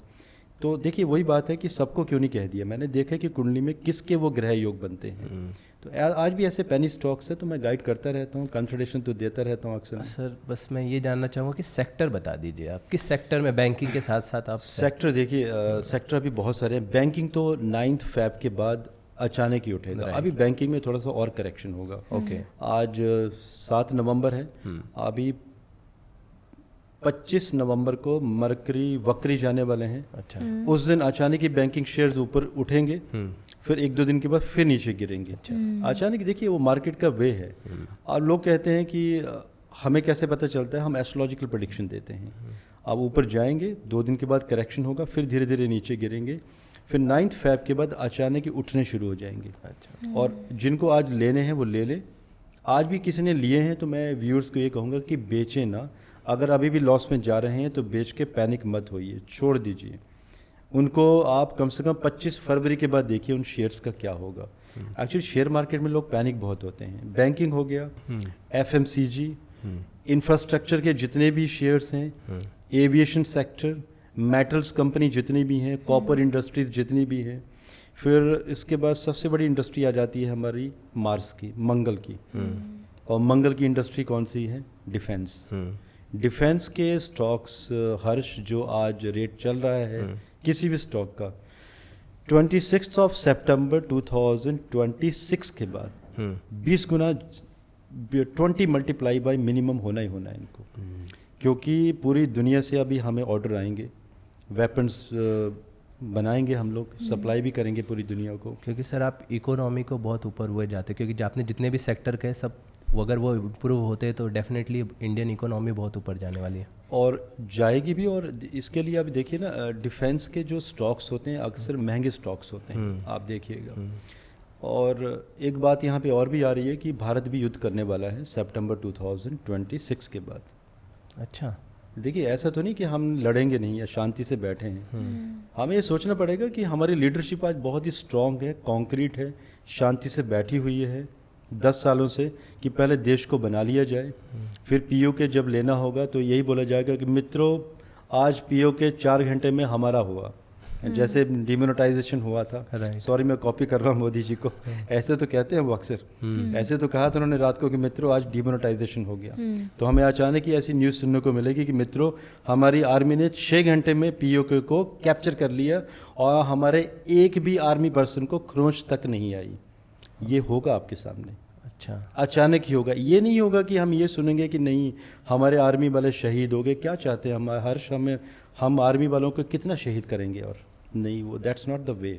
तो देखिए वही बात है कि सबको क्यों नहीं कह दिया, मैंने देखा कि कुंडली में किसके वो ग्रह योग बनते हैं। तो आज भी ऐसे पेनी स्टॉक्स है, तो मैं गाइड करता रहता हूँ, कंसल्टेशन तो देता रहता हूँ अक्सर। सर बस मैं ये जानना चाहूँगा कि सेक्टर बता दीजिए, आप किस सेक्टर में बैंकिंग के साथ साथ आप? सेक्टर देखिए सेक्टर अभी बहुत सारे हैं। बैंकिंग तो 9 फैब के बाद अचानक ही उठेगा। अभी बैंकिंग में थोड़ा सा और करेक्शन होगा। ओके। आज 7 नवंबर है, अभी 25 नवंबर को मरकरी वक्री जाने वाले हैं। अच्छा। उस दिन अचानक ही बैंकिंग शेयर्स ऊपर उठेंगे, फिर 1-2 दिन के बाद फिर नीचे गिरेंगे। अच्छा। अचानक देखिए वो मार्केट का वे है। अब लोग कहते हैं कि हमें कैसे पता चलता है, हम एस्ट्रोलॉजिकल प्रेडिक्शन देते हैं। अब ऊपर जाएंगे, 2 दिन के बाद करेक्शन होगा, फिर धीरे धीरे नीचे गिरेंगे, फिर 9 फैब के बाद अचानक ही उठने शुरू हो जाएंगे। अच्छा। और जिनको आज लेने हैं वो ले ले। आज भी किसी ने लिए हैं तो मैं व्यूअर्स को ये कहूँगा कि बेचें ना। अगर अभी भी लॉस में जा रहे हैं तो बेच के पैनिक मत होइए, छोड़ दीजिए उनको। आप कम से कम 25 फरवरी के बाद देखिए उन शेयर्स का क्या होगा। एक्चुअली शेयर मार्केट में लोग पैनिक बहुत होते हैं। बैंकिंग हो गया, FMCG, इंफ्रास्ट्रक्चर के जितने भी शेयर्स हैं, एविएशन सेक्टर, मेटल्स कंपनी जितनी भी हैं, कॉपर इंडस्ट्रीज जितनी भी हैं, फिर इसके बाद सबसे बड़ी इंडस्ट्री आ जाती है हमारी मार्स की, मंगल की। और मंगल की इंडस्ट्री कौन सी है? डिफेंस। डिफेंस के स्टॉक्स हर्ष जो आज रेट चल रहा है किसी भी स्टॉक का 26 सितंबर 2026 के बाद 20 गुना 20 मल्टीप्लाई बाय मिनिमम होना ही होना है इनको। क्योंकि पूरी दुनिया से अभी हमें ऑर्डर आएंगे, वेपन्स बनाएंगे हम लोग, सप्लाई भी करेंगे पूरी दुनिया को। क्योंकि सर आप इकोनॉमी को बहुत ऊपर हुए जाते, क्योंकि आपने जितने भी सेक्टर कहे सब अगर वो इम्प्रूव होते तो डेफिनेटली इंडियन इकोनॉमी बहुत ऊपर जाने वाली है और जाएगी भी। और इसके लिए अभी देखिए ना, डिफेंस के जो स्टॉक्स होते हैं अक्सर महंगे स्टॉक्स होते हैं, आप देखिएगा। और एक बात यहाँ पे और भी आ रही है कि भारत भी युद्ध करने वाला है सितंबर 2026 के बाद। अच्छा। देखिए ऐसा तो नहीं कि हम लड़ेंगे नहीं या शांति से बैठे हैं। हमें ये सोचना पड़ेगा कि हमारी लीडरशिप आज बहुत ही स्ट्रांग है, कॉन्क्रीट है, शांति से बैठी हुई है 10 सालों से, कि पहले देश को बना लिया जाए, फिर POK जब लेना होगा तो यही बोला जाएगा कि मित्रों आज POK 4 घंटे में हमारा हुआ। जैसे डिमोनेटाइजेशन हुआ था, Right. सॉरी मैं कॉपी कर रहा हूँ मोदी जी को, ऐसे तो कहते हैं वो अक्सर, ऐसे तो कहा था उन्होंने रात को कि मित्रों आज डिमोनेटाइजेशन हो गया। तो हमें अचानक ही ऐसी न्यूज़ सुनने को मिलेगी कि मित्रों हमारी आर्मी ने 6 घंटे में पीओके को कैप्चर कर लिया और हमारे एक भी आर्मी पर्सन को खरोंच तक नहीं आई। ये होगा आपके सामने, अच्छा, अचानक ही होगा। ये नहीं होगा कि हम ये सुनेंगे कि नहीं हमारे आर्मी वाले शहीद हो गए, क्या चाहते हैं हम हर्ष, हम आर्मी वालों को कितना शहीद करेंगे, और नहीं, वो दैट्स नॉट द वे।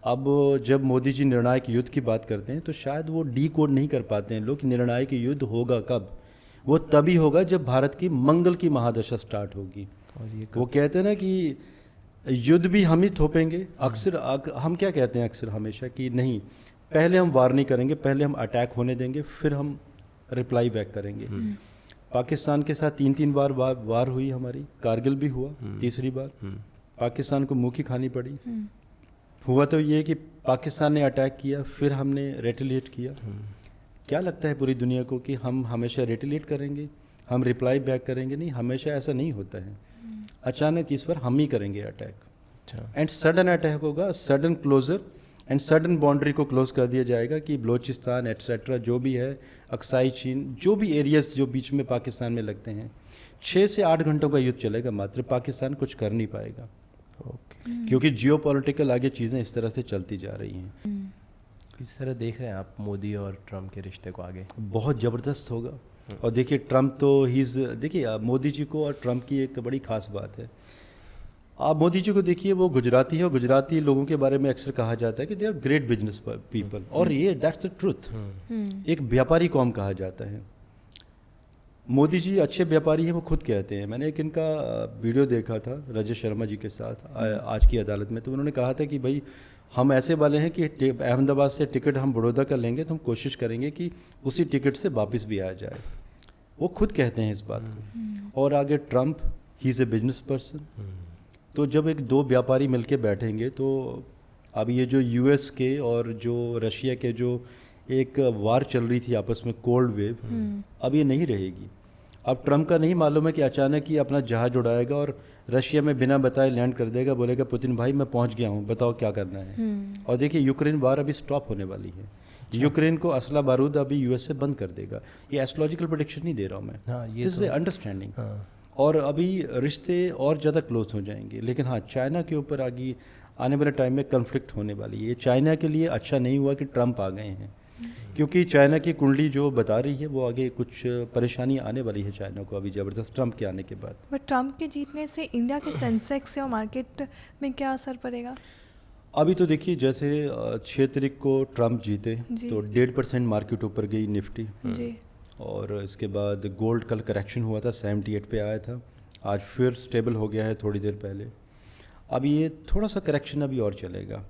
अब जब मोदी जी निर्णायक युद्ध की बात करते हैं तो शायद वो कोड नहीं कर पाते हैं लोग। निर्णायक युद्ध होगा कब? वो तभी होगा जब भारत की मंगल की महादशा स्टार्ट होगी। और ये वो कहते हैं ना कि युद्ध भी हम ही थोपेंगे। अक्सर हम क्या कहते हैं अक्सर हमेशा कि नहीं, पहले हम वार नहीं करेंगे, पहले हम अटैक होने देंगे, फिर हम रिप्लाई बैक करेंगे। पाकिस्तान के साथ 3 बार वार हुई हमारी, कारगिल भी हुआ, तीसरी बार पाकिस्तान को मुँह की खानी पड़ी। हुआ तो ये कि पाकिस्तान ने अटैक किया, फिर हमने रेटिलिएट किया। क्या लगता है पूरी दुनिया को कि हम हमेशा रेटिलिएट करेंगे, हम रिप्लाई बैक करेंगे? नहीं, हमेशा ऐसा नहीं होता है। अचानक इस बार हम ही करेंगे अटैक, अच्छा, एंड सडन अटैक होगा, sudden closer and sudden boundary को क्लोज कर दिया जाएगा कि बलोचिस्तान एट्सेट्रा जो भी है, अक्साई चीन, जो भी एरियाज जो बीच में पाकिस्तान में लगते हैं, 6 से 8 घंटों का युद्ध चलेगा मात्र। पाकिस्तान कुछ कर नहीं पाएगा, ओके। क्योंकि जियोपॉलिटिकल आगे चीज़ें इस तरह से चलती जा रही हैं। किस तरह देख रहे हैं आप मोदी और ट्रम्प के रिश्ते को आगे? बहुत ज़बरदस्त होगा। और देखिए ट्रम्प तो देखिए मोदी जी को और ट्रम्प की एक बड़ी खास बात है। आप मोदी जी को देखिए, वो गुजराती है और गुजराती लोगों के बारे में अक्सर कहा जाता है कि they are great business people, और ये दैट्स द ट्रुथ। एक व्यापारी कौम कहा जाता है। मोदी जी अच्छे व्यापारी हैं, वो खुद कहते हैं। मैंने एक इनका वीडियो देखा था रजत शर्मा जी के साथ आज की अदालत में, तो उन्होंने कहा था कि भाई हम ऐसे वाले हैं कि अहमदाबाद से टिकट हम बड़ौदा का लेंगे तो हम कोशिश करेंगे कि उसी टिकट से वापस भी आ जाए। वो खुद कहते हैं इस बात को। और आगे Trump, he is a business person. तो जब एक दो व्यापारी मिलके बैठेंगे तो अब ये जो यूएस के और जो रशिया के जो एक वार चल रही थी आपस में, कोल्ड वेव, अब ये नहीं रहेगी। अब ट्रम्प का नहीं मालूम है कि अचानक ही अपना जहाज उड़ाएगा और रशिया में बिना बताए लैंड कर देगा, बोलेगा पुतिन भाई मैं पहुंच गया हूं, बताओ क्या करना है। और देखिए यूक्रेन वार अभी स्टॉप होने वाली है। यूक्रेन को असला बारूद अभी यूएस से बंद कर देगा। ये एस्ट्रोलॉजिकल प्रेडिक्शन नहीं दे रहा हूँ मैं, हाँ, ये दिस इज तो अंडरस्टैंडिंग। और अभी रिश्ते और ज़्यादा क्लोज हो जाएंगे। लेकिन हाँ, चाइना के ऊपर आगे आने वाले टाइम में कन्फ्लिक्ट होने वाली है। ये चाइना के लिए अच्छा नहीं हुआ कि ट्रम्प आ गए हैं, क्योंकि चाइना की कुंडली जो बता रही है वो आगे कुछ परेशानी आने वाली है चाइना को अभी ज़बरदस्त ट्रम्प के आने के बाद। बट ट्रम्प के जीतने से इंडिया के सेंसेक्स या मार्केट में क्या असर पड़ेगा? अभी तो देखिए जैसे 6 तारीख को ट्रम्प जीते जी। तो 1.5% मार्केट ऊपर गई निफ्टी, जी। और इसके बाद गोल्ड कल करेक्शन हुआ था 78 पे आया था, आज फिर स्टेबल हो गया है थोड़ी देर पहले। अब ये थोड़ा सा करेक्शन अभी और चलेगा,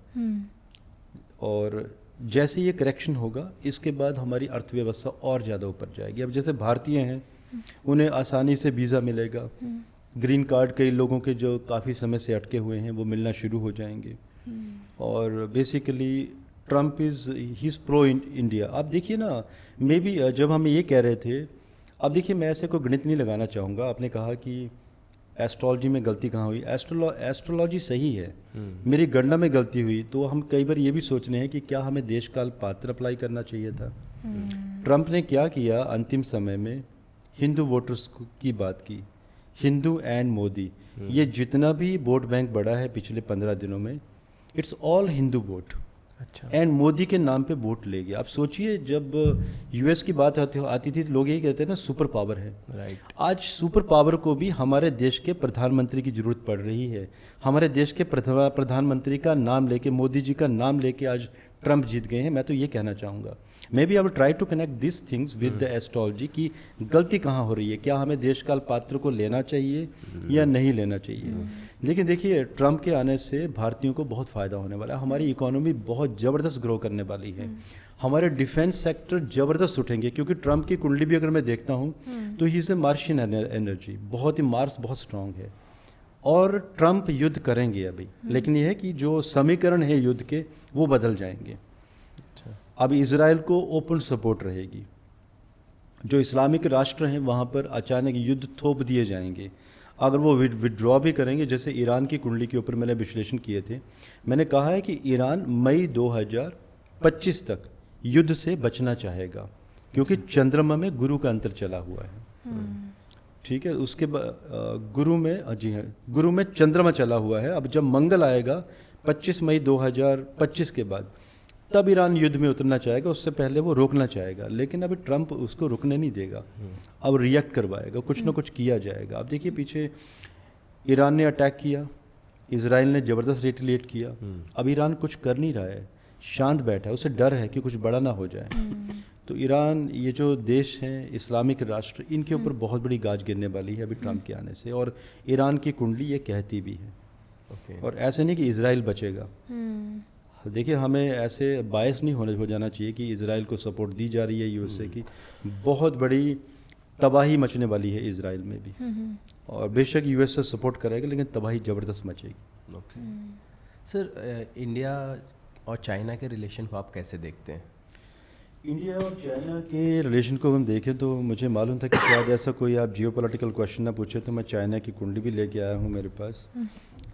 और जैसे ये करेक्शन होगा इसके बाद हमारी अर्थव्यवस्था और ज़्यादा ऊपर जाएगी। अब जैसे भारतीय हैं उन्हें आसानी से वीज़ा मिलेगा, ग्रीन कार्ड कई लोगों के जो काफ़ी समय से अटके हुए हैं वो मिलना शुरू हो जाएंगे। और basically Trump he is pro India. आप देखिए ना, मे बी जब हम ये कह रहे थे, अब देखिए मैं ऐसे कोई गणित नहीं लगाना चाहूँगा। आपने कहा कि एस्ट्रोलॉजी में गलती कहाँ हुई, एस्ट्रोलॉजी सही है, मेरी गणना में गलती हुई, तो हम कई बार ये भी सोच रहे हैं कि क्या हमें देश काल पात्र अप्लाई करना चाहिए था। ट्रम्प ने क्या किया अंतिम समय में, हिंदू वोटर्स की बात की, हिंदू एंड मोदी, ये जितना भी वोट बैंक बढ़ा है पिछले 15 दिनों में, इट्स ऑल हिंदू वोट। अच्छा, एंड मोदी के नाम पे वोट ले गया। आप सोचिए जब यूएस की बात आती थी तो लोग यही कहते हैं ना सुपर पावर है। राइट। आज सुपर पावर को भी हमारे देश के प्रधानमंत्री की जरूरत पड़ रही है। हमारे देश के प्रधानमंत्री का नाम लेके, मोदी जी का नाम लेके आज ट्रम्प जीत गए हैं। मैं तो ये कहना चाहूँगा, maybe I will try to connect this things with the astrology की गलती कहाँ हो रही है, क्या हमें देश काल पात्र को लेना चाहिए या नहीं लेना चाहिए। लेकिन देखिए ट्रम्प के आने से भारतीयों को बहुत फ़ायदा होने वाला है। हमारी इकोनॉमी बहुत ज़बरदस्त ग्रो करने वाली है, हमारे डिफेंस सेक्टर ज़बरदस्त उठेंगे, क्योंकि ट्रम्प की कुंडली भी अगर मैं देखता हूँ तो he is a Martian energy, बहुत ही मार्स बहुत स्ट्रांग है। और ट्रम्प युद्ध करेंगे अभी, लेकिन यह है कि जो समीकरण है युद्ध के वो बदल जाएंगे। अच्छा, अब इजराइल को ओपन सपोर्ट रहेगी, जो इस्लामिक राष्ट्र हैं वहाँ पर अचानक युद्ध थोप दिए जाएंगे। अगर वो विड्रॉ भी करेंगे, जैसे ईरान की कुंडली के ऊपर मैंने विश्लेषण किए थे, मैंने कहा है कि ईरान मई 2025 तक युद्ध से बचना चाहेगा, क्योंकि चंद्रमा में गुरु का अंतर चला हुआ है। ठीक है, उसके बाद गुरु में, जी हाँ, गुरु में चंद्रमा चला हुआ है। अब जब मंगल आएगा 25 मई 2025 के बाद, तब ईरान युद्ध में उतरना चाहेगा, उससे पहले वो रोकना चाहेगा, लेकिन अभी ट्रंप उसको रुकने नहीं देगा। अब रिएक्ट करवाएगा, कुछ ना कुछ किया जाएगा। अब देखिए, पीछे ईरान ने अटैक किया, इजराइल ने ज़बरदस्त रिटेलिएट किया। अब ईरान कुछ कर नहीं रहा है, शांत बैठा है, उसे डर है कि कुछ बड़ा ना हो जाए। तो ईरान, ये जो देश हैं इस्लामिक राष्ट्र, इनके ऊपर बहुत बड़ी गाज गिरने वाली है अभी ट्रंप के आने से, और ईरान की कुंडली ये कहती भी है। और ऐसे नहीं कि इजराइल बचेगा। देखिए, हमें ऐसे बायस नहीं हो जाना चाहिए कि इजराइल को सपोर्ट दी जा रही है यूएसए की। बहुत बड़ी तबाही मचने वाली है इजराइल में भी, और बेशक यूएसए सपोर्ट करेगा, लेकिन तबाही ज़बरदस्त मचेगी। ओके सर, इंडिया और चाइना के रिलेशन को आप कैसे देखते हैं? इंडिया और चाइना के रिलेशन को हम देखें तो मुझे मालूम था कि शायद ऐसा कोई आप जियोपॉलिटिकल क्वेश्चन ना पूछे, तो मैं चाइना की कुंडली भी लेके आया हूँ मेरे पास।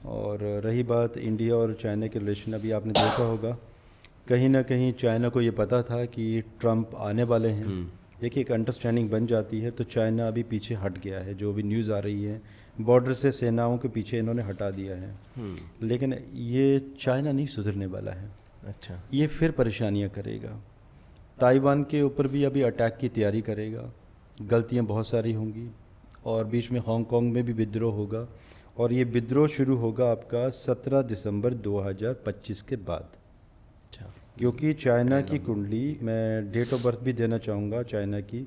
और रही बात इंडिया और चाइना के रिलेशन, अभी आपने देखा होगा कहीं ना कहीं चाइना को ये पता था कि ट्रंप आने वाले हैं। देखिए, एक अंडरस्टैंडिंग बन जाती है तो चाइना अभी पीछे हट गया है। जो भी न्यूज़ आ रही है, बॉर्डर से सेनाओं के पीछे इन्होंने हटा दिया है। लेकिन ये चाइना नहीं सुधरने वाला है। अच्छा, ये फिर परेशानियां करेगा। ताइवान के ऊपर भी अभी अटैक की तैयारी करेगा, गलतियां बहुत सारी होंगी, और बीच में हांगकांग में भी विद्रोह होगा, और ये विद्रोह शुरू होगा आपका 17 दिसंबर 2025 के बाद। अच्छा, क्योंकि चाइना की कुंडली, मैं डेट ऑफ बर्थ भी देना चाहूँगा चाइना की,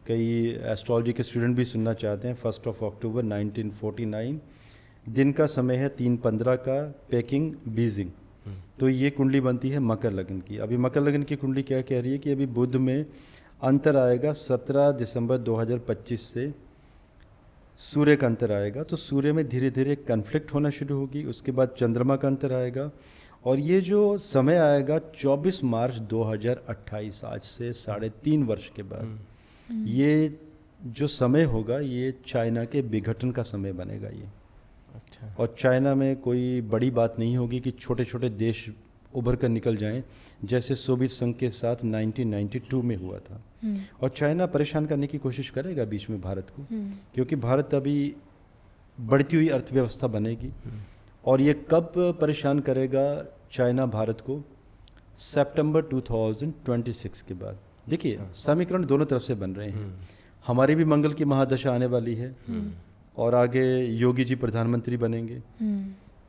कई एस्ट्रोलॉजी के स्टूडेंट भी सुनना चाहते हैं। 1 अक्टूबर 1949, दिन का समय है 3:15 का, पेकिंग बीजिंग। तो ये कुंडली बनती है मकर लगन की। अभी मकर लगन की कुंडली क्या कह रही है कि अभी बुध में अंतर आएगा 17 दिसंबर 2025 से, सूर्य का अंतर आएगा, तो सूर्य में धीरे धीरे कन्फ्लिक्ट होना शुरू होगी। उसके बाद चंद्रमा का अंतर आएगा, और ये जो समय आएगा 24 मार्च 2028, आज से 3.5 वर्ष के बाद, ये जो समय होगा ये चाइना के विघटन का समय बनेगा ये। अच्छा, और चाइना में कोई बड़ी बात नहीं होगी कि छोटे छोटे देश उभर कर निकल जाएं, जैसे सोवियत संघ के साथ 1992 में हुआ था। और चाइना परेशान करने की कोशिश करेगा बीच में भारत को, क्योंकि भारत अभी बढ़ती हुई अर्थव्यवस्था बनेगी। और ये कब परेशान करेगा चाइना भारत को? सितंबर 2026 के बाद। देखिए, समीकरण दोनों तरफ से बन रहे हैं। हमारी भी मंगल की महादशा आने वाली है, और आगे योगी जी प्रधानमंत्री बनेंगे,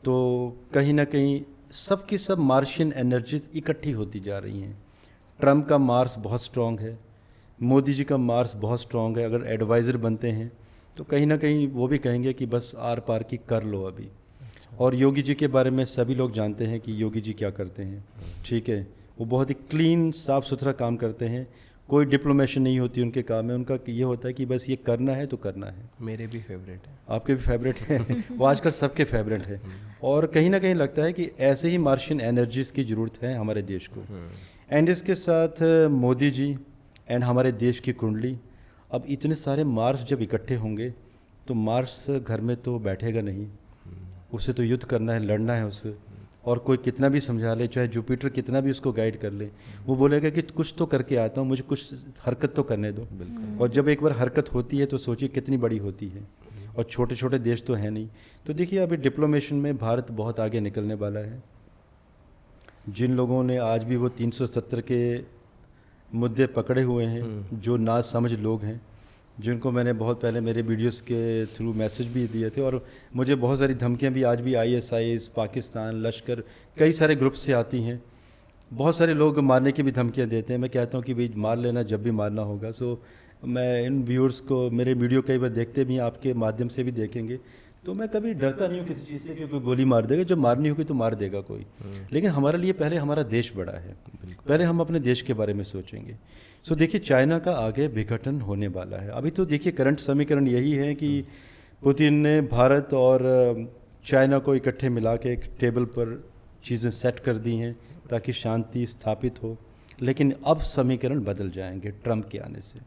तो कहीं ना कहीं सबकी सब मार्शियन एनर्जीज इकट्ठी होती जा रही हैं। ट्रम्प का मार्स बहुत स्ट्रांग है, मोदी जी का मार्स बहुत स्ट्रांग है। अगर एडवाइज़र बनते हैं तो कहीं ना कहीं वो भी कहेंगे कि बस आर पार की कर लो अभी। और योगी जी के बारे में सभी लोग जानते हैं कि योगी जी क्या करते हैं। ठीक है, वो बहुत ही क्लीन साफ़ सुथरा काम करते हैं, कोई डिप्लोमेशन नहीं होती उनके काम में। उनका ये होता है कि बस ये करना है तो करना है। मेरे भी फेवरेट है। आपके भी फेवरेट है वो आजकल सबके फेवरेट है। और कहीं ना कहीं लगता है कि ऐसे ही मार्शियन एनर्जीज़ की ज़रूरत है हमारे देश को। एंड इसके साथ मोदी जी एंड हमारे देश की कुंडली, अब इतने सारे मार्स जब इकट्ठे होंगे तो मार्स घर में तो बैठेगा नहीं, उसे तो युद्ध करना है, लड़ना है उससे। और कोई कितना भी समझा ले, चाहे जुपिटर कितना भी उसको गाइड कर ले, वो बोलेगा कि कुछ तो करके आता हूँ, मुझे कुछ हरकत तो करने दो। और जब एक बार हरकत होती है तो सोचिए कितनी बड़ी होती है। और छोटे छोटे देश तो हैं नहीं। तो देखिए, अभी डिप्लोमेशन में भारत बहुत आगे निकलने वाला है। जिन लोगों ने आज भी वो 370 के मुद्दे पकड़े हुए हैं, जो ना समझ लोग हैं, जिनको मैंने बहुत पहले मेरे वीडियोस के थ्रू मैसेज भी दिए थे, और मुझे बहुत सारी धमकियां भी आज भी ISIS, पाकिस्तान, लश्कर, कई सारे ग्रुप से आती हैं। बहुत सारे लोग मारने की भी धमकियां देते हैं। मैं कहता हूं कि भाई मार लेना जब भी मारना होगा। सो मैं इन व्यूअर्स को, मेरे वीडियो कई बार देखते भी हैं, आपके माध्यम से भी देखेंगे, तो मैं कभी डरता नहीं हूँ किसी चीज़ से कि कोई गोली मार देगा। जब मारनी होगी तो मार देगा कोई, लेकिन हमारे लिए पहले हमारा देश बड़ा है, पहले हम अपने देश के बारे में सोचेंगे। सो देखिए, चाइना का आगे विघटन होने वाला है। अभी तो देखिए, करंट समीकरण यही है कि पुतिन ने भारत और चाइना को इकट्ठे मिला के एक टेबल पर चीज़ें सेट कर दी हैं ताकि शांति स्थापित हो। लेकिन अब समीकरण बदल जाएंगे ट्रंप के आने से।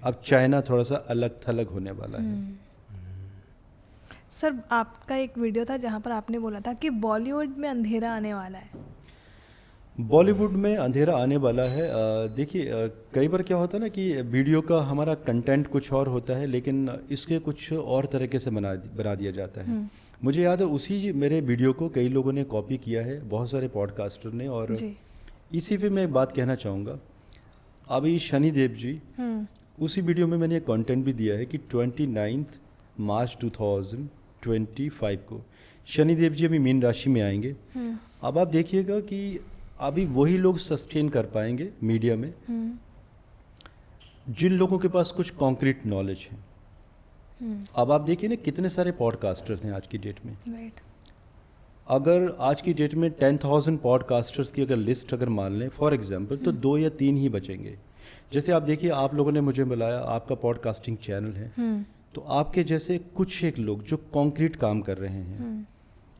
अब चाइना थोड़ा सा अलग थलग होने वाला है। सर आपका एक वीडियो था जहाँ पर आपने बोला था कि बॉलीवुड में अंधेरा आने वाला है। बॉलीवुड में अंधेरा आने वाला है। देखिए, कई बार क्या होता है ना कि वीडियो का हमारा कंटेंट कुछ और होता है, लेकिन इसके कुछ और तरीके से बना दिया जाता है। मुझे याद है उसी मेरे वीडियो को कई लोगों ने कॉपी किया है, बहुत सारे पॉडकास्टर ने, और जी। इसी पे मैं एक बात कहना चाहूँगा। अभी शनिदेव जी, उसी वीडियो में मैंने एक कंटेंट भी दिया है कि 29 मार्च 2025 को शनिदेव जी अभी मीन राशि में आएंगे। अब आप देखिएगा कि अभी वही लोग सस्टेन कर पाएंगे मीडिया में जिन लोगों के पास कुछ कॉन्क्रीट नॉलेज है। अब आप देखिए ना, कितने सारे पॉडकास्टर्स हैं आज की डेट में। राइट। अगर आज की डेट में 10,000 पॉडकास्टर्स की अगर लिस्ट अगर मान लें फॉर एग्जांपल, तो 2 या 3 ही बचेंगे। जैसे आप देखिए, आप लोगों ने मुझे बुलाया, आपका पॉडकास्टिंग चैनल है, तो आपके जैसे कुछ एक लोग जो कॉन्क्रीट काम कर रहे हैं,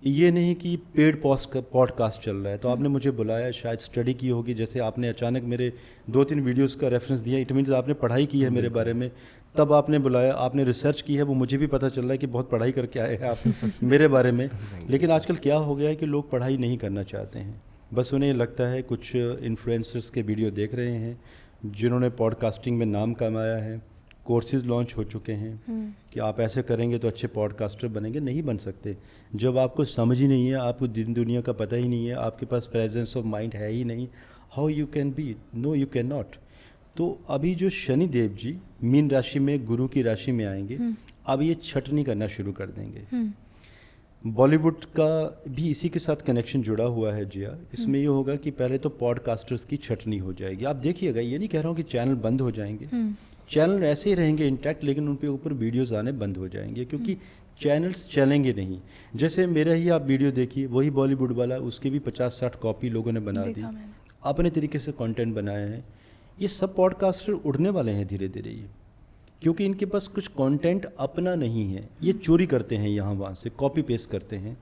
ये नहीं कि पेड पॉडकास्ट चल रहा है तो आपने मुझे बुलाया, शायद स्टडी की होगी, जैसे आपने अचानक मेरे 2-3 वीडियोस का रेफरेंस दिया, इट मीन्स आपने पढ़ाई की है मेरे बारे में, तब आपने बुलाया, आपने रिसर्च की है, वो मुझे भी पता चल रहा है कि बहुत पढ़ाई करके आए हैं आप मेरे बारे में। लेकिन आजकल क्या हो गया है कि लोग पढ़ाई नहीं करना चाहते हैं, बस उन्हें लगता है कुछ इन्फ्लुएंसर्स के वीडियो देख रहे हैं जिन्होंने पॉडकास्टिंग में नाम कमाया है, कोर्सेज लॉन्च हो चुके हैं कि आप ऐसे करेंगे तो अच्छे पॉडकास्टर बनेंगे। नहीं बन सकते जब आपको समझ ही नहीं है, आपको दिन दुनिया का पता ही नहीं है, आपके पास प्रेजेंस ऑफ माइंड है ही नहीं। How you can be, no you cannot. तो अभी जो शनि देव जी मीन राशि में गुरु की राशि में आएंगे, अब ये छटनी करना शुरू कर देंगे। बॉलीवुड का भी इसी के साथ कनेक्शन जुड़ा हुआ है जिया। इसमें ये होगा कि पहले तो पॉडकास्टर्स की छटनी हो जाएगी। आप देखिएगा, ये नहीं कह रहा हूँ कि चैनल बंद हो जाएंगे, चैनल ऐसे ही रहेंगे इंटैक्ट, लेकिन उन पे ऊपर वीडियोस आने बंद हो जाएंगे क्योंकि चैनल्स चलेंगे नहीं। जैसे मेरा ही आप वीडियो देखिए, वही बॉलीवुड वाला, उसकी भी 50-60 कॉपी लोगों ने बना दी, अपने तरीके से कंटेंट बनाए हैं। ये सब पॉडकास्टर उड़ने वाले हैं धीरे धीरे ये, क्योंकि इनके पास कुछ कंटेंट अपना नहीं है, ये चोरी करते हैं यहाँ वहाँ से, कॉपी पेस्ट करते हैं,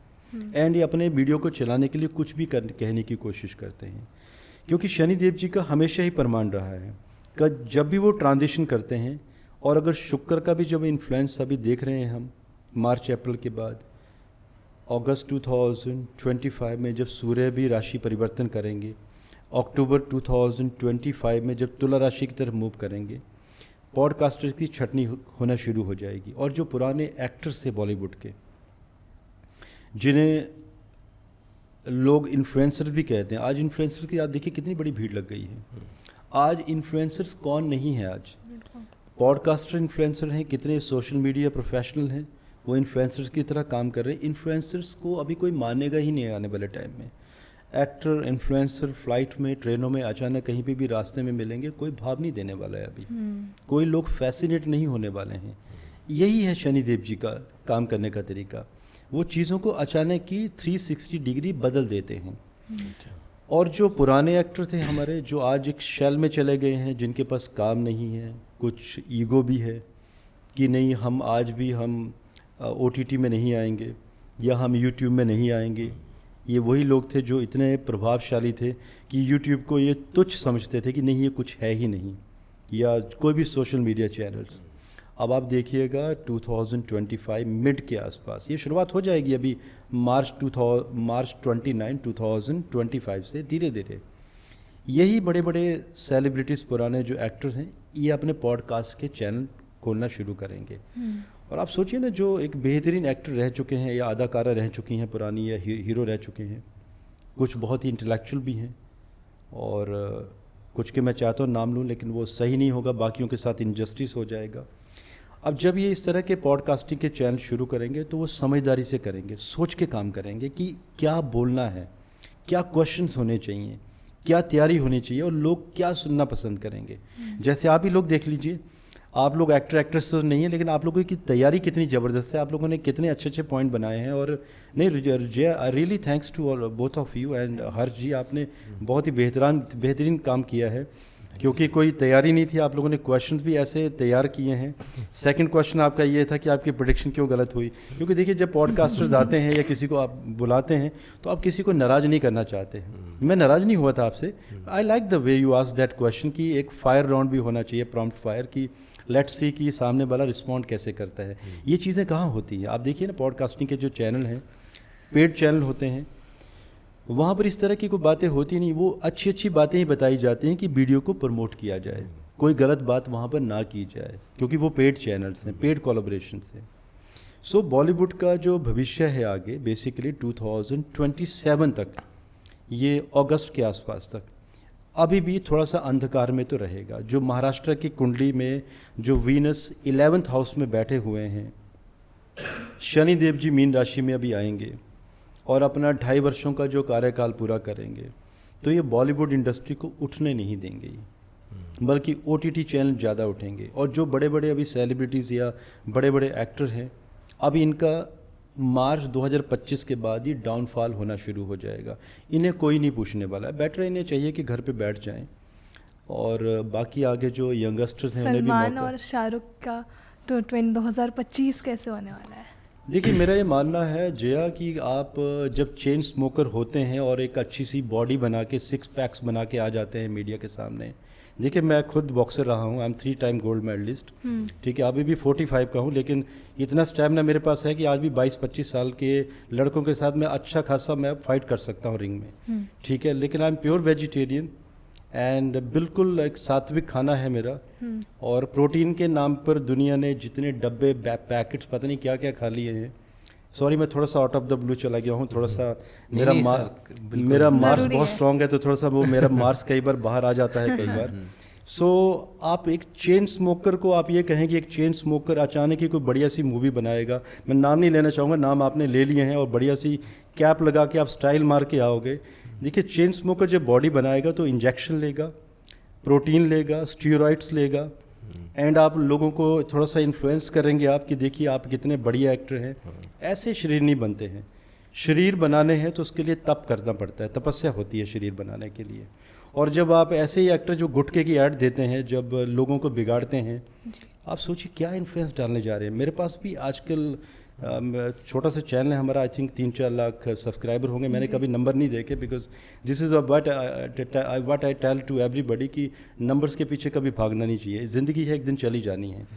एंड ये अपने वीडियो को चलाने के लिए कुछ भी कहने की कोशिश करते हैं। क्योंकि शनिदेव जी का हमेशा ही प्रमाण रहा है कि जब भी वो ट्रांजिशन करते हैं, और अगर शुक्र का भी जब इन्फ्लुएंस अभी देख रहे हैं हम मार्च अप्रैल के बाद, अगस्त 2025 में जब सूर्य भी राशि परिवर्तन करेंगे, अक्टूबर 2025 में जब तुला राशि की तरफ मूव करेंगे, पॉडकास्टर्स की छटनी होना शुरू हो जाएगी। और जो पुराने एक्टर्स थे बॉलीवुड के, जिन्हें लोग इन्फ्लुएंसर्स भी कहते हैं, आज इन्फ्लुएंसर की आप देखिए कितनी बड़ी भीड़ लग गई है। आज इन्फ्लुएंसर्स कौन नहीं है, आज पॉडकास्टर इन्फ्लुएंसर हैं, कितने सोशल मीडिया प्रोफेशनल हैं, वो इन्फ्लुएंसर्स की तरह काम कर रहे हैं। इन्फ्लुएंसर्स को अभी कोई मानेगा ही नहीं आने वाले टाइम में। एक्टर, इन्फ्लुएंसर फ्लाइट में, ट्रेनों में अचानक कहीं पे भी रास्ते में मिलेंगे, कोई भाव नहीं देने वाला है अभी, कोई लोग फैसिनेट नहीं होने वाले हैं। यही है शनिदेव जी का काम करने का तरीका, वो चीज़ों को अचानक की 360 डिग्री बदल देते हैं। और जो पुराने एक्टर थे हमारे, जो आज एक शेल में चले गए हैं, जिनके पास काम नहीं है, कुछ ईगो भी है कि नहीं हम आज भी हम OTT में नहीं आएंगे या हम YouTube में नहीं आएंगे, ये वही लोग थे जो इतने प्रभावशाली थे कि YouTube को ये तुच्छ समझते थे कि नहीं ये कुछ है ही नहीं, या कोई भी सोशल मीडिया चैनल्स। अब आप देखिएगा 2025 मिड के आसपास ये शुरुआत हो जाएगी, अभी मार्च 29 2025 से धीरे धीरे यही बड़े बड़े सेलिब्रिटीज़, पुराने जो एक्टर्स हैं, ये अपने पॉडकास्ट के चैनल खोलना शुरू करेंगे। और आप सोचिए ना, जो एक बेहतरीन एक्टर रह चुके हैं या अदाकारा रह चुकी हैं पुरानी, या हीरो रह चुके हैं, कुछ बहुत ही इंटेलेक्चुअल भी हैं, और कुछ के मैं चाहता हूँ नाम लूँ लेकिन वो सही नहीं होगा, बाकियों के साथ इनजस्टिस हो जाएगा। अब जब ये इस तरह के पॉडकास्टिंग के चैनल शुरू करेंगे तो वो समझदारी से करेंगे, सोच के काम करेंगे कि क्या बोलना है, क्या क्वेश्चंस होने चाहिए, क्या तैयारी होनी चाहिए, और लोग क्या सुनना पसंद करेंगे। जैसे आप ही लोग देख लीजिए, आप लोग एक्टर एक्ट्रेस तो नहीं है, लेकिन आप लोगों की तैयारी कितनी ज़बरदस्त है, आप लोगों ने कितने अच्छे अच्छे पॉइंट बनाए हैं। और नहीं, really thanks to both of you and Harsh ji, आपने बहुत ही बेहतरीन काम किया है, क्योंकि कोई तैयारी नहीं थी, आप लोगों ने क्वेश्चंस भी ऐसे तैयार किए हैं। सेकंड क्वेश्चन आपका ये था कि आपकी प्रेडिक्शन क्यों गलत हुई, क्योंकि देखिए जब पॉडकास्टर्स आते हैं या किसी को आप बुलाते हैं तो आप किसी को नाराज़ नहीं करना चाहते हैं। मैं नाराज़ नहीं हुआ था आपसे। I like the way you ask that question कि एक फायर राउंड भी होना चाहिए, प्रॉम्प्ट फायर, कि लेट्स सी कि सामने वाला रिस्पॉन्ड कैसे करता है। ये चीज़ें कहाँ होती हैं? आप देखिए ना, पॉडकास्टिंग के जो चैनल हैं, पेड चैनल होते हैं, वहाँ पर इस तरह की कोई बातें होती नहीं। वो अच्छी अच्छी बातें ही बताई जाती हैं कि वीडियो को प्रमोट किया जाए, कोई गलत बात वहाँ पर ना की जाए, क्योंकि वो पेड चैनल्स हैं, पेड कोलैबोरेशन हैं। सो बॉलीवुड का जो भविष्य है आगे, बेसिकली 2027 तक, ये अगस्त के आसपास तक अभी भी थोड़ा सा अंधकार में तो रहेगा। जो महाराष्ट्र की कुंडली में जो वीनस 11th हाउस में बैठे हुए हैं, शनिदेव जी मीन राशि में अभी आएंगे और अपना 2.5 वर्षों का जो कार्यकाल पूरा करेंगे, तो ये बॉलीवुड इंडस्ट्री को उठने नहीं देंगे, बल्कि OTT चैनल ज़्यादा उठेंगे। और जो बड़े बड़े अभी सेलिब्रिटीज़ या बड़े बड़े एक्टर हैं, अभी इनका मार्च 2025 के बाद ही डाउनफॉल होना शुरू हो जाएगा। इन्हें कोई नहीं पूछने वाला है। बेटर इन्हें चाहिए कि घर पे बैठ जाएं, और बाकी आगे जो यंगस्टर्स हैं उन्हें भी सलमान मौका। और शाहरुख का तो 2025 कैसे होने वाला है? देखिए, मेरा ये मानना है जया कि आप जब चेन स्मोकर होते हैं और एक अच्छी सी बॉडी बना के, 6 पैक्स बना के आ जाते हैं मीडिया के सामने। देखिए, मैं खुद बॉक्सर रहा हूँ, I am 3 time gold medallist, ठीक है, अभी भी 45 का हूँ, लेकिन इतना स्टैमिना मेरे पास है कि आज भी 22-25 साल के लड़कों के साथ मैं अच्छा खासा मैं फाइट कर सकता हूँ रिंग में, ठीक है। लेकिन I am pure vegetarian and बिल्कुल एक सात्विक खाना है मेरा। और प्रोटीन के नाम पर दुनिया ने जितने डब्बे पैकेट्स पता नहीं क्या क्या खा लिए हैं। सॉरी, मैं थोड़ा सा आउट ऑफ द ब्लू चला गया हूँ, थोड़ा सा मेरा मार्स ज़रूरी बहुत है। स्ट्रांग है, तो थोड़ा सा वो मेरा मार्स कई बार बाहर आ जाता है कई बार। सो आप एक चेन स्मोकर को आप ये कहें कि एक चेन स्मोकर अचानक ही कोई बढ़िया सी मूवी बनाएगा, मैं नाम नहीं लेना चाहूँगा, नाम आपने ले लिए हैं, और बढ़िया सी कैप लगा के आप स्टाइल मार के आओगे। देखिए, चेन स्मोकर जब बॉडी बनाएगा तो इंजेक्शन लेगा, प्रोटीन लेगा, स्टीरॉइड्स लेगा, एंड आप लोगों को थोड़ा सा इन्फ्लुएंस करेंगे आप कि देखिए आप कितने बढ़िया एक्टर हैं। ऐसे शरीर नहीं बनते हैं। शरीर बनाने हैं तो उसके लिए तप करना पड़ता है, तपस्या होती है शरीर बनाने के लिए। और जब आप ऐसे ही एक्टर जो गुटखे की ऐड देते हैं, जब लोगों को बिगाड़ते हैं, आप सोचिए क्या इन्फ्लुएंस डालने जा रहे हैं। मेरे पास भी आजकल छोटा सा चैनल है हमारा, आई थिंक 3-4 लाख सब्सक्राइबर होंगे। मैंने कभी नंबर नहीं देखे, because this is what I tell to everybody कि नंबर्स के पीछे कभी भागना नहीं चाहिए। ज़िंदगी है, एक दिन चली जानी है।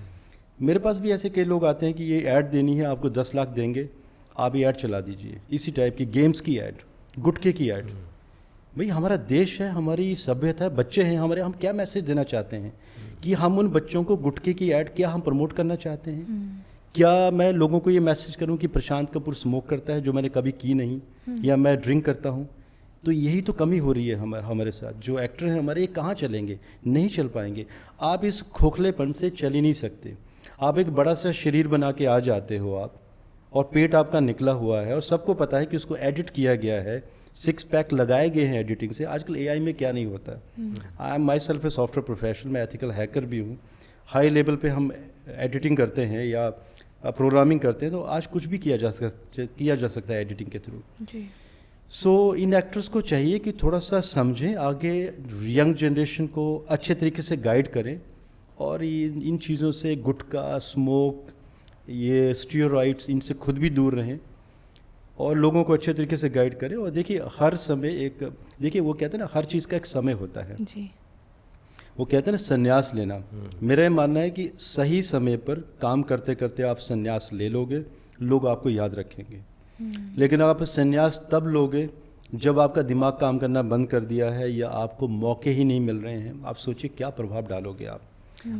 मेरे पास भी ऐसे कई लोग आते हैं कि ये ऐड देनी है, आपको 10 लाख देंगे, आप ये ऐड चला दीजिए। इसी टाइप की गेम्स की ऐड, गुटखे की ऐड। भाई, हमारा देश है, हमारी सभ्यता है, बच्चे हैं हमारे, हम क्या मैसेज देना चाहते हैं कि हम उन बच्चों को गुटखे की ऐड क्या हम प्रमोट करना चाहते हैं? क्या मैं लोगों को ये मैसेज करूं कि प्रशांत कपूर स्मोक करता है, जो मैंने कभी की नहीं, या मैं ड्रिंक करता हूं? तो यही तो कमी हो रही है हमारे साथ। जो एक्टर हैं हमारे, ये कहाँ चलेंगे? नहीं चल पाएंगे। आप इस खोखलेपन से चल ही नहीं सकते। आप एक बड़ा सा शरीर बना के आ जाते हो आप, और पेट आपका निकला हुआ है, और सबको पता है कि उसको एडिट किया गया है, 6 पैक लगाए गए हैं एडिटिंग से। आजकल AI में क्या नहीं होता। I am my self a software professional, मैं एथिकल हैकर भी हूँ। हाई लेवल पे हम एडिटिंग करते हैं या प्रोग्रामिंग करते हैं, तो आज कुछ भी किया जा सकता है एडिटिंग के थ्रू। जी। सो इन एक्टर्स को चाहिए कि थोड़ा सा समझें, आगे यंग जनरेशन को अच्छे तरीके से गाइड करें, और इन चीज़ों से गुटखा, स्मोक, ये स्टीरॉइड्स, इनसे खुद भी दूर रहें, और लोगों को अच्छे तरीके से गाइड करें। और देखिए, हर समय देखिए वो कहते हैं ना, हर चीज़ का एक समय होता है। जी। वो कहते हैं ना, संन्यास लेना। मेरा ये मानना है कि सही समय पर काम करते करते आप संन्यास ले लोगे, लोग आपको याद रखेंगे। लेकिन आप संन्यास तब लोगे जब आपका दिमाग काम करना बंद कर दिया है, या आपको मौके ही नहीं मिल रहे हैं। आप सोचिए क्या प्रभाव डालोगे आप।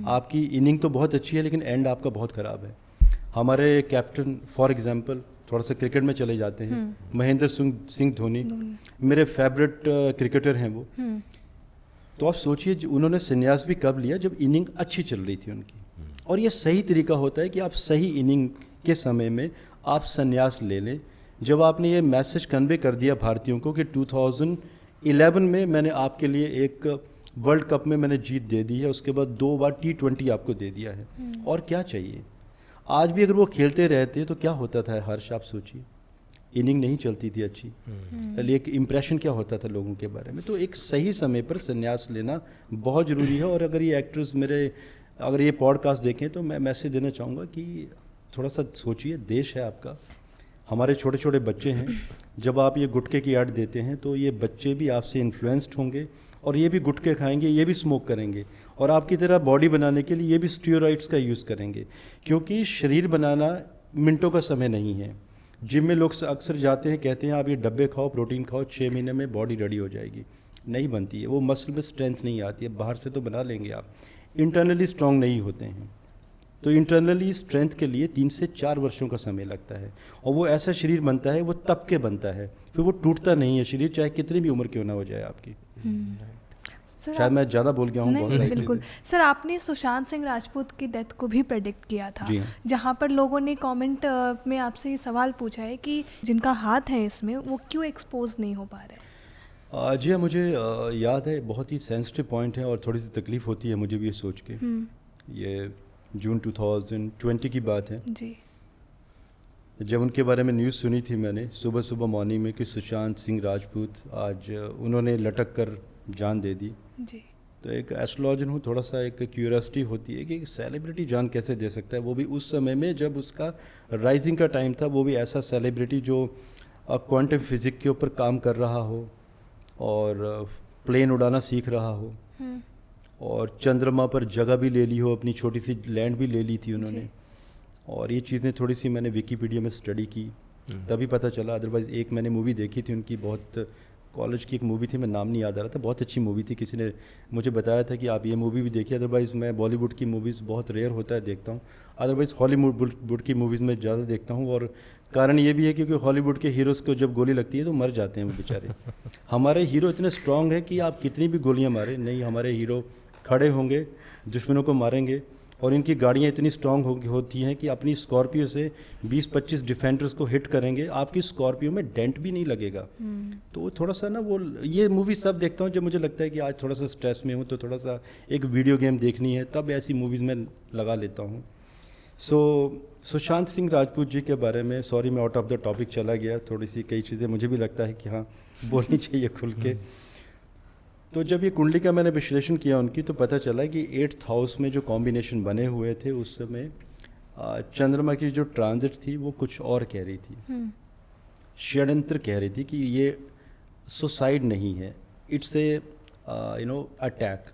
आपकी इनिंग तो बहुत अच्छी है, लेकिन एंड आपका बहुत ख़राब है। हमारे कैप्टन फॉर एग्जांपल, थोड़ा सा क्रिकेट में चले जाते हैं, महेंद्र सिंह धोनी मेरे फेवरेट क्रिकेटर हैं वो। तो आप सोचिए, उन्होंने संन्यास भी कब लिया? जब इनिंग अच्छी चल रही थी उनकी। और ये सही तरीका होता है कि आप सही इनिंग के समय में आप संन्यास ले लें। जब आपने ये मैसेज कन्वे कर दिया भारतीयों को कि 2011 में मैंने आपके लिए एक वर्ल्ड कप में मैंने जीत दे दी है, उसके बाद 2 बार T20 आपको दे दिया है, और क्या चाहिए? आज भी अगर वो खेलते रहते तो क्या होता था हर्ष, आप सोचिए। इनिंग नहीं चलती थी अच्छी, एक इम्प्रेशन क्या होता था लोगों के बारे में। तो एक सही समय पर संन्यास लेना बहुत ज़रूरी है। और अगर ये एक्टर्स अगर ये पॉडकास्ट देखें, तो मैं मैसेज देना चाहूँगा कि थोड़ा सा सोचिए, देश है आपका, हमारे छोटे छोटे बच्चे हैं। जब आप ये गुटखे की ऐड देते हैं, तो ये बच्चे भी आपसे इन्फ्लुएंस्ड होंगे, और ये भी गुटखे खाएंगे, ये भी स्मोक करेंगे, और आपकी तरह बॉडी बनाने के लिए ये भी स्टीरॉइड्स का यूज़ करेंगे, क्योंकि शरीर बनाना मिनटों का समय नहीं है। जिम में लोग अक्सर जाते हैं, कहते हैं आप ये डब्बे खाओ, प्रोटीन खाओ, 6 महीने में बॉडी रेडी हो जाएगी। नहीं बनती है, वो मसल में स्ट्रेंथ नहीं आती है। बाहर से तो बना लेंगे आप, इंटरनली स्ट्रांग नहीं होते हैं। तो इंटरनली स्ट्रेंथ के लिए 3 से 4 वर्षों का समय लगता है, और वो ऐसा शरीर बनता है, वो तब के बनता है, फिर वो टूटता नहीं है शरीर, चाहे कितनी भी उम्र क्यों ना हो जाए आपकी। सर शायद मैं ज़्यादा बोल गया हूँ। नहीं, बहुत नहीं, सारी बिल्कुल। चीज़ें। सर आपने सुशांत सिंह राजपूत की डेथ को भी प्रेडिक्ट किया था, जी हाँ। जहाँ पर लोगों ने कमेंट में आपसे ये सवाल पूछा है कि जिनका हाथ है इसमें वो क्यों एक्सपोज नहीं हो पा रहे। जी हाँ, मुझे याद है, बहुत ही सेंसिटिव पॉइंट है और थोड़ी सी तकलीफ़ होती है मुझे भी ये सोच के। ये जून 2020 की बात है, जी जब उनके बारे में न्यूज़ सुनी थी मैंने सुबह सुबह मॉर्निंग में कि सुशांत सिंह राजपूत आज उन्होंने लटक कर जान दे दी। जी तो एक एस्ट्रोलॉजर हूँ, थोड़ा सा एक क्यूरियोसिटी होती है कि सेलिब्रिटी जान कैसे दे सकता है, वो भी उस समय में जब उसका राइजिंग का टाइम था, वो भी ऐसा सेलिब्रिटी जो क्वांटम फिजिक्स के ऊपर काम कर रहा हो और प्लेन उड़ाना सीख रहा हो और चंद्रमा पर जगह भी ले ली हो, अपनी छोटी सी लैंड भी ले ली थी उन्होंने। जी। और ये चीज़ें थोड़ी सी मैंने विकीपीडिया में स्टडी की, तभी पता चला। अदरवाइज़ एक मैंने मूवी देखी थी उनकी, बहुत कॉलेज की एक मूवी थी, मैं नाम नहीं याद आ रहा था, बहुत अच्छी मूवी थी, किसी ने मुझे बताया था कि आप ये मूवी भी देखिए। अदरवाइज़ मैं बॉलीवुड की मूवीज़ बहुत रेयर होता है देखता हूँ, अदरवाइज़ हॉलीवुड की मूवीज़ में ज़्यादा देखता हूँ। और कारण ये भी है क्योंकि हॉलीवुड के हीरोज़ को जब गोली लगती है तो मर जाते हैं वो बेचारे। हमारे हीरो इतने स्ट्रांग है कि आप कितनी भी गोलियाँ मारें, नहीं, हमारे हीरो खड़े होंगे, दुश्मनों को मारेंगे। और इनकी गाड़ियाँ इतनी स्ट्रांग होती हैं कि अपनी स्कॉर्पियो से 20-25 डिफेंडर्स को हिट करेंगे, आपकी स्कॉर्पियो में डेंट भी नहीं लगेगा। तो वो थोड़ा सा ना, वो ये मूवी सब देखता हूँ जब मुझे लगता है कि आज थोड़ा सा स्ट्रेस में हूँ, तो थोड़ा सा एक वीडियो गेम देखनी है, तब ऐसी मूवीज़ में लगा लेता हूँ। सुशांत सिंह राजपूत जी के बारे में, सॉरी मैं आउट ऑफ द टॉपिक चला गया, थोड़ी सी कई चीज़ें मुझे भी लगता है कि हाँ बोलनी चाहिए खुल के। तो जब ये कुंडली का मैंने विश्लेषण किया उनकी, तो पता चला कि 8th हाउस में जो कॉम्बिनेशन बने हुए थे उस समय चंद्रमा की जो ट्रांजिट थी वो कुछ और कह रही थी, षड्यंत्र कह रही थी कि ये सुसाइड नहीं है, इट्स ए अटैक,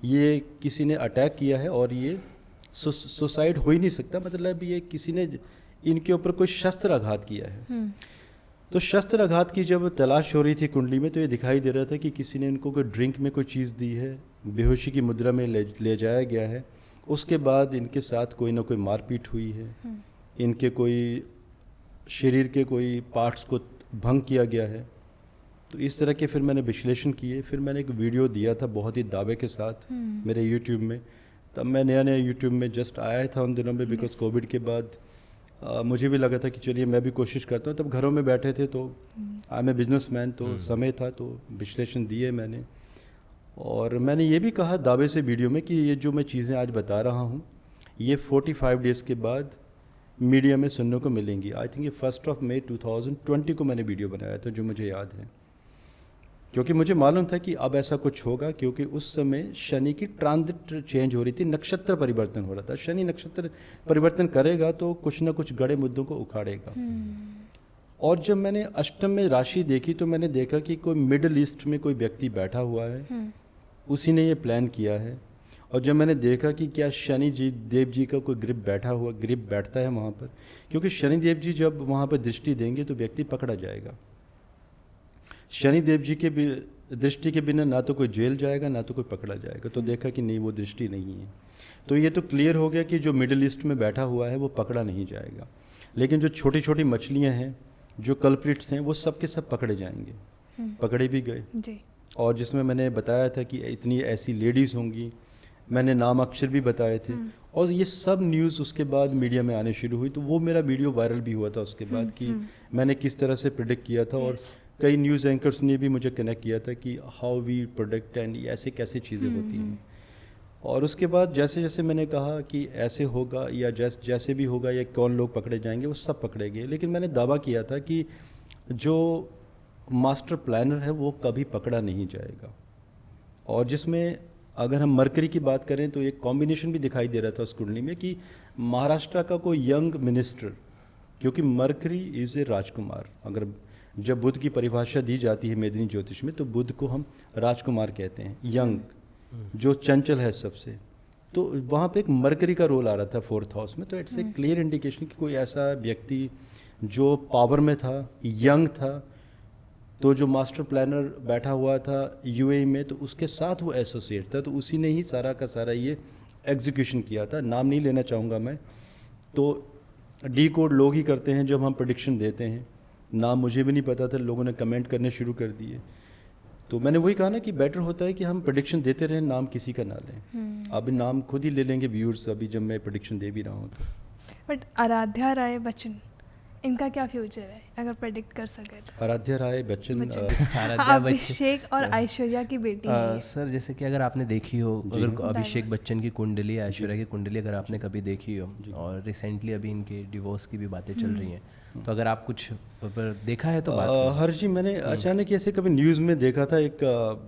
ये किसी ने अटैक किया है और ये सुसाइड हो ही नहीं सकता, मतलब ये किसी ने इनके ऊपर कोई शस्त्र आघात किया है। तो शस्त्र आघात की जब तलाश हो रही थी कुंडली में, तो ये दिखाई दे रहा था कि किसी ने इनको कोई ड्रिंक में कोई चीज़ दी है, बेहोशी की मुद्रा में ले जाया गया है, उसके बाद इनके साथ कोई ना कोई मारपीट हुई है, इनके कोई शरीर के कोई पार्ट्स को भंग किया गया है। तो इस तरह के फिर मैंने विश्लेषण किए, फिर मैंने एक वीडियो दिया था बहुत ही दावे के साथ मेरे यूट्यूब में। तब मैं नया यूट्यूब में जस्ट आया था उन दिनों में, बिकॉज कोविड के बाद मुझे भी लगा था कि चलिए मैं भी कोशिश करता हूँ। तब घरों में बैठे थे, तो आई एम ए बिजनेसमैन, तो समय था, तो विश्लेषण दिए मैंने। और मैंने ये भी कहा दावे से वीडियो में कि ये जो मैं चीज़ें आज बता रहा हूँ, ये 45 डेज़ के बाद मीडिया में सुनने को मिलेंगी। आई थिंक ये 1 मई 2020 को मैंने वीडियो बनाया था, जो मुझे याद है, क्योंकि मुझे मालूम था कि अब ऐसा कुछ होगा, क्योंकि उस समय शनि की ट्रांजिट चेंज हो रही थी, नक्षत्र परिवर्तन हो रहा था। शनि नक्षत्र परिवर्तन करेगा तो कुछ ना कुछ गड़े मुद्दों को उखाड़ेगा। और जब मैंने अष्टम में राशि देखी, तो मैंने देखा कि कोई मिडिल ईस्ट में कोई व्यक्ति बैठा हुआ है, उसी ने ये प्लान किया है। और जब मैंने देखा कि क्या शनि जी देव जी का कोई ग्रिप बैठता है वहाँ पर, क्योंकि शनि देव जी जब वहाँ पर दृष्टि देंगे तो व्यक्ति पकड़ा जाएगा। शनि देव जी के दृष्टि के बिना ना तो कोई जेल जाएगा, ना तो कोई पकड़ा जाएगा। तो देखा कि नहीं, वो दृष्टि नहीं है। तो ये तो क्लियर हो गया कि जो मिडिल ईस्ट में बैठा हुआ है वो पकड़ा नहीं जाएगा, लेकिन जो छोटी छोटी मछलियाँ हैं, जो कल्प्रिट्स हैं, वो सब के सब पकड़े जाएंगे, पकड़े भी गए जी। और जिसमें मैंने बताया था कि इतनी ऐसी लेडीज़ होंगी, मैंने नाम अक्षर भी बताए थे। और ये सब न्यूज़ उसके बाद मीडिया में आने शुरू हुई, तो वो मेरा वीडियो वायरल भी हुआ था उसके बाद कि मैंने किस तरह से प्रेडिक्ट किया था। और कई न्यूज़ एंकर्स ने भी मुझे कनेक्ट किया था कि हाउ वी प्रोडक्ट एंड ऐसे कैसे चीज़ें होती हैं। और उसके बाद जैसे जैसे मैंने कहा कि ऐसे होगा या जैसे भी होगा या कौन लोग पकड़े जाएंगे, वो सब पकड़े गए। लेकिन मैंने दावा किया था कि जो मास्टर प्लानर है वो कभी पकड़ा नहीं जाएगा। और जिसमें अगर हम मरकरी की बात करें तो एक कॉम्बिनेशन भी दिखाई दे रहा था उस कुंडली में कि महाराष्ट्र का कोई यंग मिनिस्टर, क्योंकि मरकरी इज़ ए राजकुमार, अगर जब बुध की परिभाषा दी जाती है मेदिनी ज्योतिष में, तो बुध को हम राजकुमार कहते हैं, यंग, जो चंचल है सबसे। तो वहाँ पे एक मरकरी का रोल आ रहा था 4th हाउस में, तो इट्स ए क्लियर इंडिकेशन कि कोई ऐसा व्यक्ति जो पावर में था, यंग था, तो जो मास्टर प्लानर बैठा हुआ था यूएई में, तो उसके साथ वो एसोसिएट था, तो उसी ने ही सारा का सारा ये एग्जीक्यूशन किया था। नाम नहीं लेना चाहूँगा मैं। तो डी कोड लोग ही करते हैं जब हम प्रेडिक्शन देते हैं, नाम मुझे भी नहीं पता था, लोगों ने कमेंट करने शुरू कर दिए। तो मैंने वही कहा ना कि बेटर होता है कि हम प्रेडिक्शन देते रहें, नाम किसी का ना लें। अभी नाम खुद ही ले लेंगे व्यूअर्स, अभी जब मैं प्रेडिक्शन दे भी रहा हूँ तो। बट आराध्या राय बच्चन, इनका क्या फ्यूचर है अगर प्रेडिक्ट कर सके तो? आराध्या राय बच्चन, अभिषेक और ऐश्वर्या की बेटी है। सर जैसे कि अगर आपने देखी हो, अगर अभिषेक बच्चन की कुंडली, ऐश्वर्या की कुंडली अगर आपने कभी देखी हो, और रिसेंटली अभी इनके डिवोर्स की भी बातें चल रही हैं, तो अगर आप कुछ देखा है तो बात हर जी मैंने अचानक ऐसे कभी न्यूज़ में देखा था, एक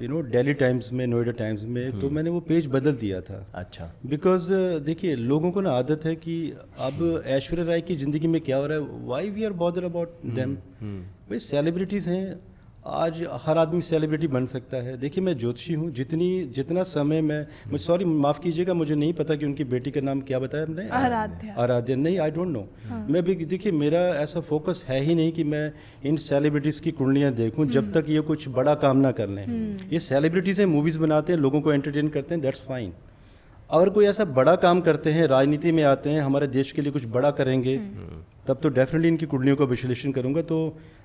दिल्ली टाइम्स में, नोएडा टाइम्स में, तो मैंने वो पेज बदल दिया था। अच्छा। बिकॉज देखिए, लोगों को ना आदत है कि अब ऐश्वर्या राय की ज़िंदगी में क्या हो रहा है, why we are bother about them. भाई सेलिब्रिटीज़ हैं, आज हर आदमी सेलिब्रिटी बन सकता है। देखिए मैं ज्योतिषी हूँ, जितना समय मैं सॉरी माफ़ कीजिएगा, मुझे नहीं पता कि उनकी बेटी का नाम क्या बताया हमने, आराध्या नहीं, आई डोंट नो। मैं भी देखिए, मेरा ऐसा फोकस है ही नहीं कि मैं इन सेलिब्रिटीज़ की कुंडलियाँ देखूँ जब तक ये कुछ बड़ा काम ना कर लें। ये सेलिब्रिटीज़ हैं, मूवीज़ बनाते हैं, लोगों को एंटरटेन करते हैं, दैट्स फाइन। अगर कोई ऐसा बड़ा काम करते हैं, राजनीति में आते हैं, हमारे देश के लिए कुछ बड़ा करेंगे, तब तो डेफिनेटली इनकी कुंडलियों का विश्लेषण करूंगा। तो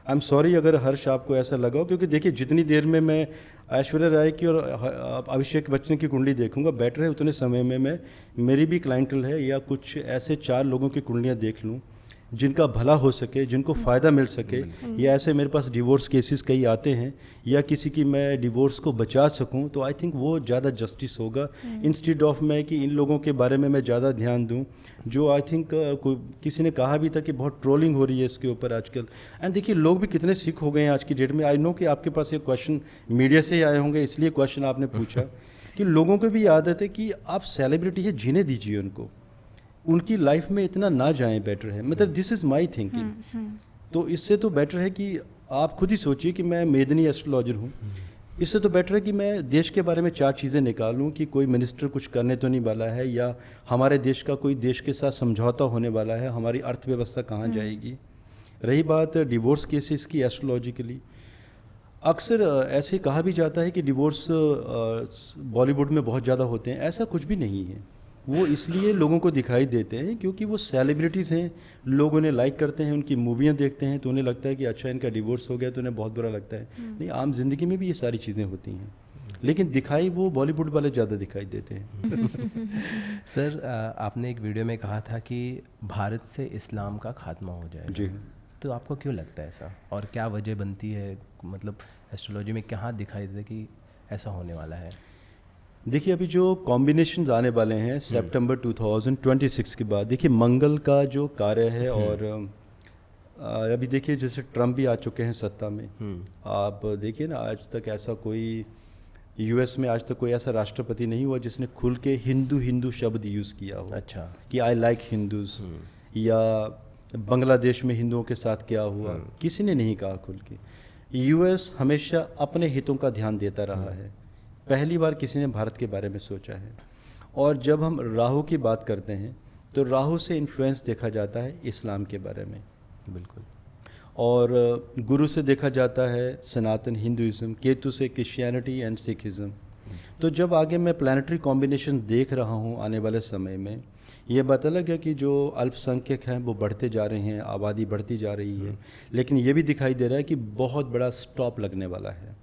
आई एम सॉरी अगर हर्ष आपको ऐसा लगा हो, क्योंकि देखिए जितनी देर में मैं ऐश्वर्या राय की और अभिषेक बच्चन की कुंडली देखूंगा, बेटर है उतने समय में मैं मेरी भी क्लाइंटल है या कुछ ऐसे 4 लोगों की कुंडलियाँ देख लूँ जिनका भला हो सके, जिनको फ़ायदा मिल सके, या ऐसे मेरे पास डिवोर्स केसेस कई आते हैं, या किसी की मैं डिवोर्स को बचा सकूं, तो आई थिंक वो ज़्यादा जस्टिस होगा, इंस्टेड ऑफ मैं कि इन लोगों के बारे में मैं ज़्यादा ध्यान दूं, जो आई थिंक किसी ने कहा भी था कि बहुत ट्रोलिंग हो रही है इसके ऊपर आजकल। एंड देखिए लोग भी कितने सिक हो गए हैं आज की डेट में। आई नो कि आपके पास ये क्वेश्चन मीडिया से ही आए होंगे, इसलिए क्वेश्चन आपने पूछा कि लोगों को भी आदत है कि आप सेलिब्रिटी है, जीने दीजिए उनको, उनकी लाइफ में इतना ना जाएं, बेटर है। मतलब दिस इज़ माई थिंकिंग। तो इससे तो बेटर है कि आप खुद ही सोचिए कि मैं मेदिनी एस्ट्रोलॉजर हूँ, इससे तो बेटर है कि मैं देश के बारे में 4 चीज़ें निकालूं कि कोई मिनिस्टर कुछ करने तो नहीं वाला है, या हमारे देश का कोई देश के साथ समझौता होने वाला है, हमारी अर्थव्यवस्था कहाँ जाएगी। रही बात डिवोर्स केसेस की, एस्ट्रोलॉजिकली अक्सर ऐसे कहा भी जाता है कि डिवोर्स बॉलीवुड में बहुत ज़्यादा होते हैं, ऐसा कुछ भी नहीं है। वो इसलिए लोगों को दिखाई देते हैं क्योंकि वो सेलिब्रिटीज़ हैं, लोग उन्हें लाइक करते हैं, उनकी मूवियाँ देखते हैं, तो उन्हें लगता है कि अच्छा इनका डिवोर्स हो गया, तो उन्हें बहुत बुरा लगता है। नहीं, आम जिंदगी में भी ये सारी चीज़ें होती हैं, लेकिन दिखाई वो बॉलीवुड वाले ज़्यादा दिखाई देते हैं। सर आपने एक वीडियो में कहा था कि भारत से इस्लाम का खात्मा हो जाएगा। जी। तो आपको क्यों लगता है ऐसा, और क्या वजह बनती है, मतलब एस्ट्रोलॉजी में कहाँ दिखाई देता है कि ऐसा होने वाला है? देखिए अभी जो कॉम्बिनेशन आने वाले हैं सितंबर 2026 के बाद, देखिए मंगल का जो कार्य है, और अभी देखिए जैसे ट्रम्प भी आ चुके हैं सत्ता में। आप देखिए ना, आज तक ऐसा कोई यूएस में आज तक कोई ऐसा राष्ट्रपति नहीं हुआ जिसने खुल के हिंदू हिंदू शब्द यूज़ किया हो। अच्छा। कि आई लाइक हिंदूज, या बांग्लादेश में हिंदुओं के साथ क्या हुआ, किसी ने नहीं कहा खुल के। यूएस हमेशा अपने हितों का ध्यान देता रहा है, पहली बार किसी ने भारत के बारे में सोचा है। और जब हम राहु की बात करते हैं तो राहु से इन्फ्लुएंस देखा जाता है इस्लाम के बारे में, बिल्कुल, और गुरु से देखा जाता है सनातन हिंदुइज्म, केतु से क्रिश्चियनिटी एंड सिखिज़्म। तो जब आगे मैं प्लानिटरी कॉम्बिनेशन देख रहा हूँ आने वाले समय में, ये बात अलग है कि जो अल्पसंख्यक हैं वो बढ़ते जा रहे हैं, आबादी बढ़ती जा रही है, लेकिन ये भी दिखाई दे रहा है कि बहुत बड़ा स्टॉप लगने वाला है।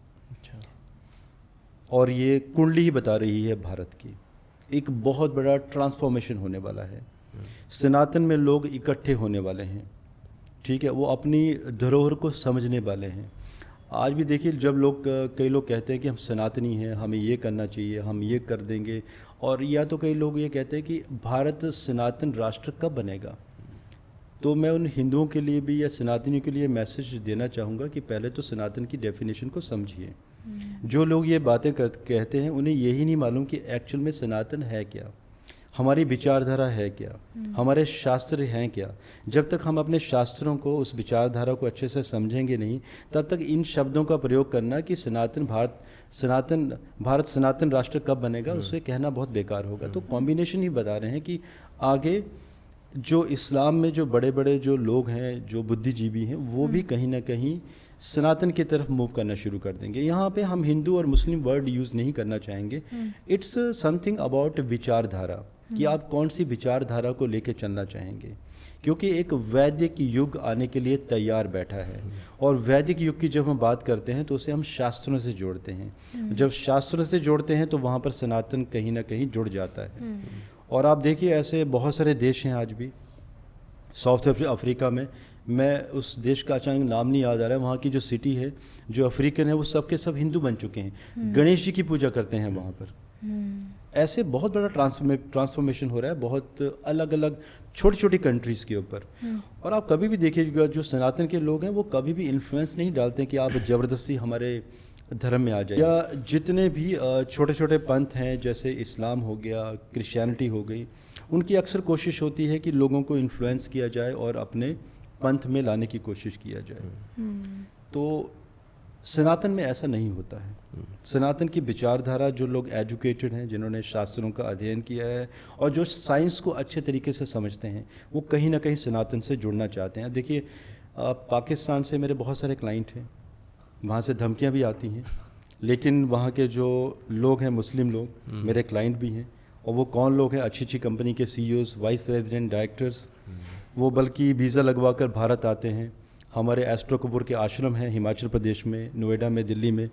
और ये कुंडली ही बता रही है भारत की, एक बहुत बड़ा ट्रांसफॉर्मेशन होने वाला है। सनातन में लोग इकट्ठे होने वाले हैं, ठीक है, वो अपनी धरोहर को समझने वाले हैं। आज भी देखिए जब कई लोग कहते हैं कि हम सनातनी हैं, हमें ये करना चाहिए, हम ये कर देंगे, और या तो कई लोग ये कहते हैं कि भारत सनातन राष्ट्र कब बनेगा। तो मैं उन हिंदुओं के लिए भी या सनातनियों के लिए मैसेज देना चाहूँगा कि पहले तो सनातन की डेफिनेशन को समझिए। जो लोग ये बातें कहते हैं उन्हें यही नहीं मालूम कि एक्चुअल में सनातन है क्या। हमारी विचारधारा है क्या, हमारे शास्त्र हैं क्या। जब तक हम अपने शास्त्रों को, उस विचारधारा को अच्छे से समझेंगे नहीं, तब तक इन शब्दों का प्रयोग करना कि सनातन भारत सनातन राष्ट्र कब बनेगा, उसे कहना बहुत बेकार होगा। तो कॉम्बिनेशन ही बता रहे हैं कि आगे जो इस्लाम में जो बड़े बड़े जो लोग हैं, जो बुद्धिजीवी हैं, वो भी कहीं ना कहीं सनातन की तरफ मूव करना शुरू कर देंगे। यहाँ पे हम हिंदू और मुस्लिम वर्ड यूज़ नहीं करना चाहेंगे। इट्स समथिंग अबाउट विचारधारा, कि आप कौन सी विचारधारा को लेकर चलना चाहेंगे, क्योंकि एक वैदिक युग आने के लिए तैयार बैठा है। और वैदिक युग की जब हम बात करते हैं तो उसे हम शास्त्रों से जोड़ते हैं। जब शास्त्रों से जोड़ते हैं तो वहाँ पर सनातन कहीं ना कहीं जुड़ जाता है। और आप देखिए ऐसे बहुत सारे देश हैं आज भी। साउथ अफ्रीका में, मैं उस देश का अचानक नाम नहीं याद आ रहा है, वहाँ की जो सिटी है, जो अफ्रीकन है, वो सब के सब हिंदू बन चुके हैं, गणेश जी की पूजा करते हैं वहाँ पर। ऐसे बहुत बड़ा ट्रांसफॉर्मेशन हो रहा है बहुत अलग अलग छोटी छोटी कंट्रीज़ के ऊपर। और आप कभी भी देखिएगा जो सनातन के लोग हैं वो कभी भी इन्फ्लुएंस नहीं डालते कि आप ज़बरदस्ती हमारे धर्म में आ जाए। या जितने भी छोटे छोटे पंथ हैं, जैसे इस्लाम हो गया, क्रिश्चियनिटी हो गई, उनकी अक्सर कोशिश होती है कि लोगों को इन्फ्लुएंस किया जाए और अपने पंथ में लाने की कोशिश किया जाए। तो सनातन में ऐसा नहीं होता है। सनातन की विचारधारा, जो लोग एजुकेटेड हैं, जिन्होंने शास्त्रों का अध्ययन किया है और जो साइंस को अच्छे तरीके से समझते हैं, वो कहीं ना कहीं सनातन से जुड़ना चाहते हैं। देखिए पाकिस्तान से मेरे बहुत सारे क्लाइंट हैं, वहाँ से धमकियाँ भी आती हैं, लेकिन वहाँ के जो लोग हैं, मुस्लिम लोग, मेरे क्लाइंट भी हैं। और वो कौन लोग हैं? अच्छी अच्छी कंपनी के CEOs, वाइस प्रेसिडेंट, डायरेक्टर्स, वो बल्कि वीज़ा लगवा कर भारत आते हैं। हमारे एस्ट्रो कपूर के आश्रम हैं हिमाचल प्रदेश में, नोएडा में, दिल्ली में,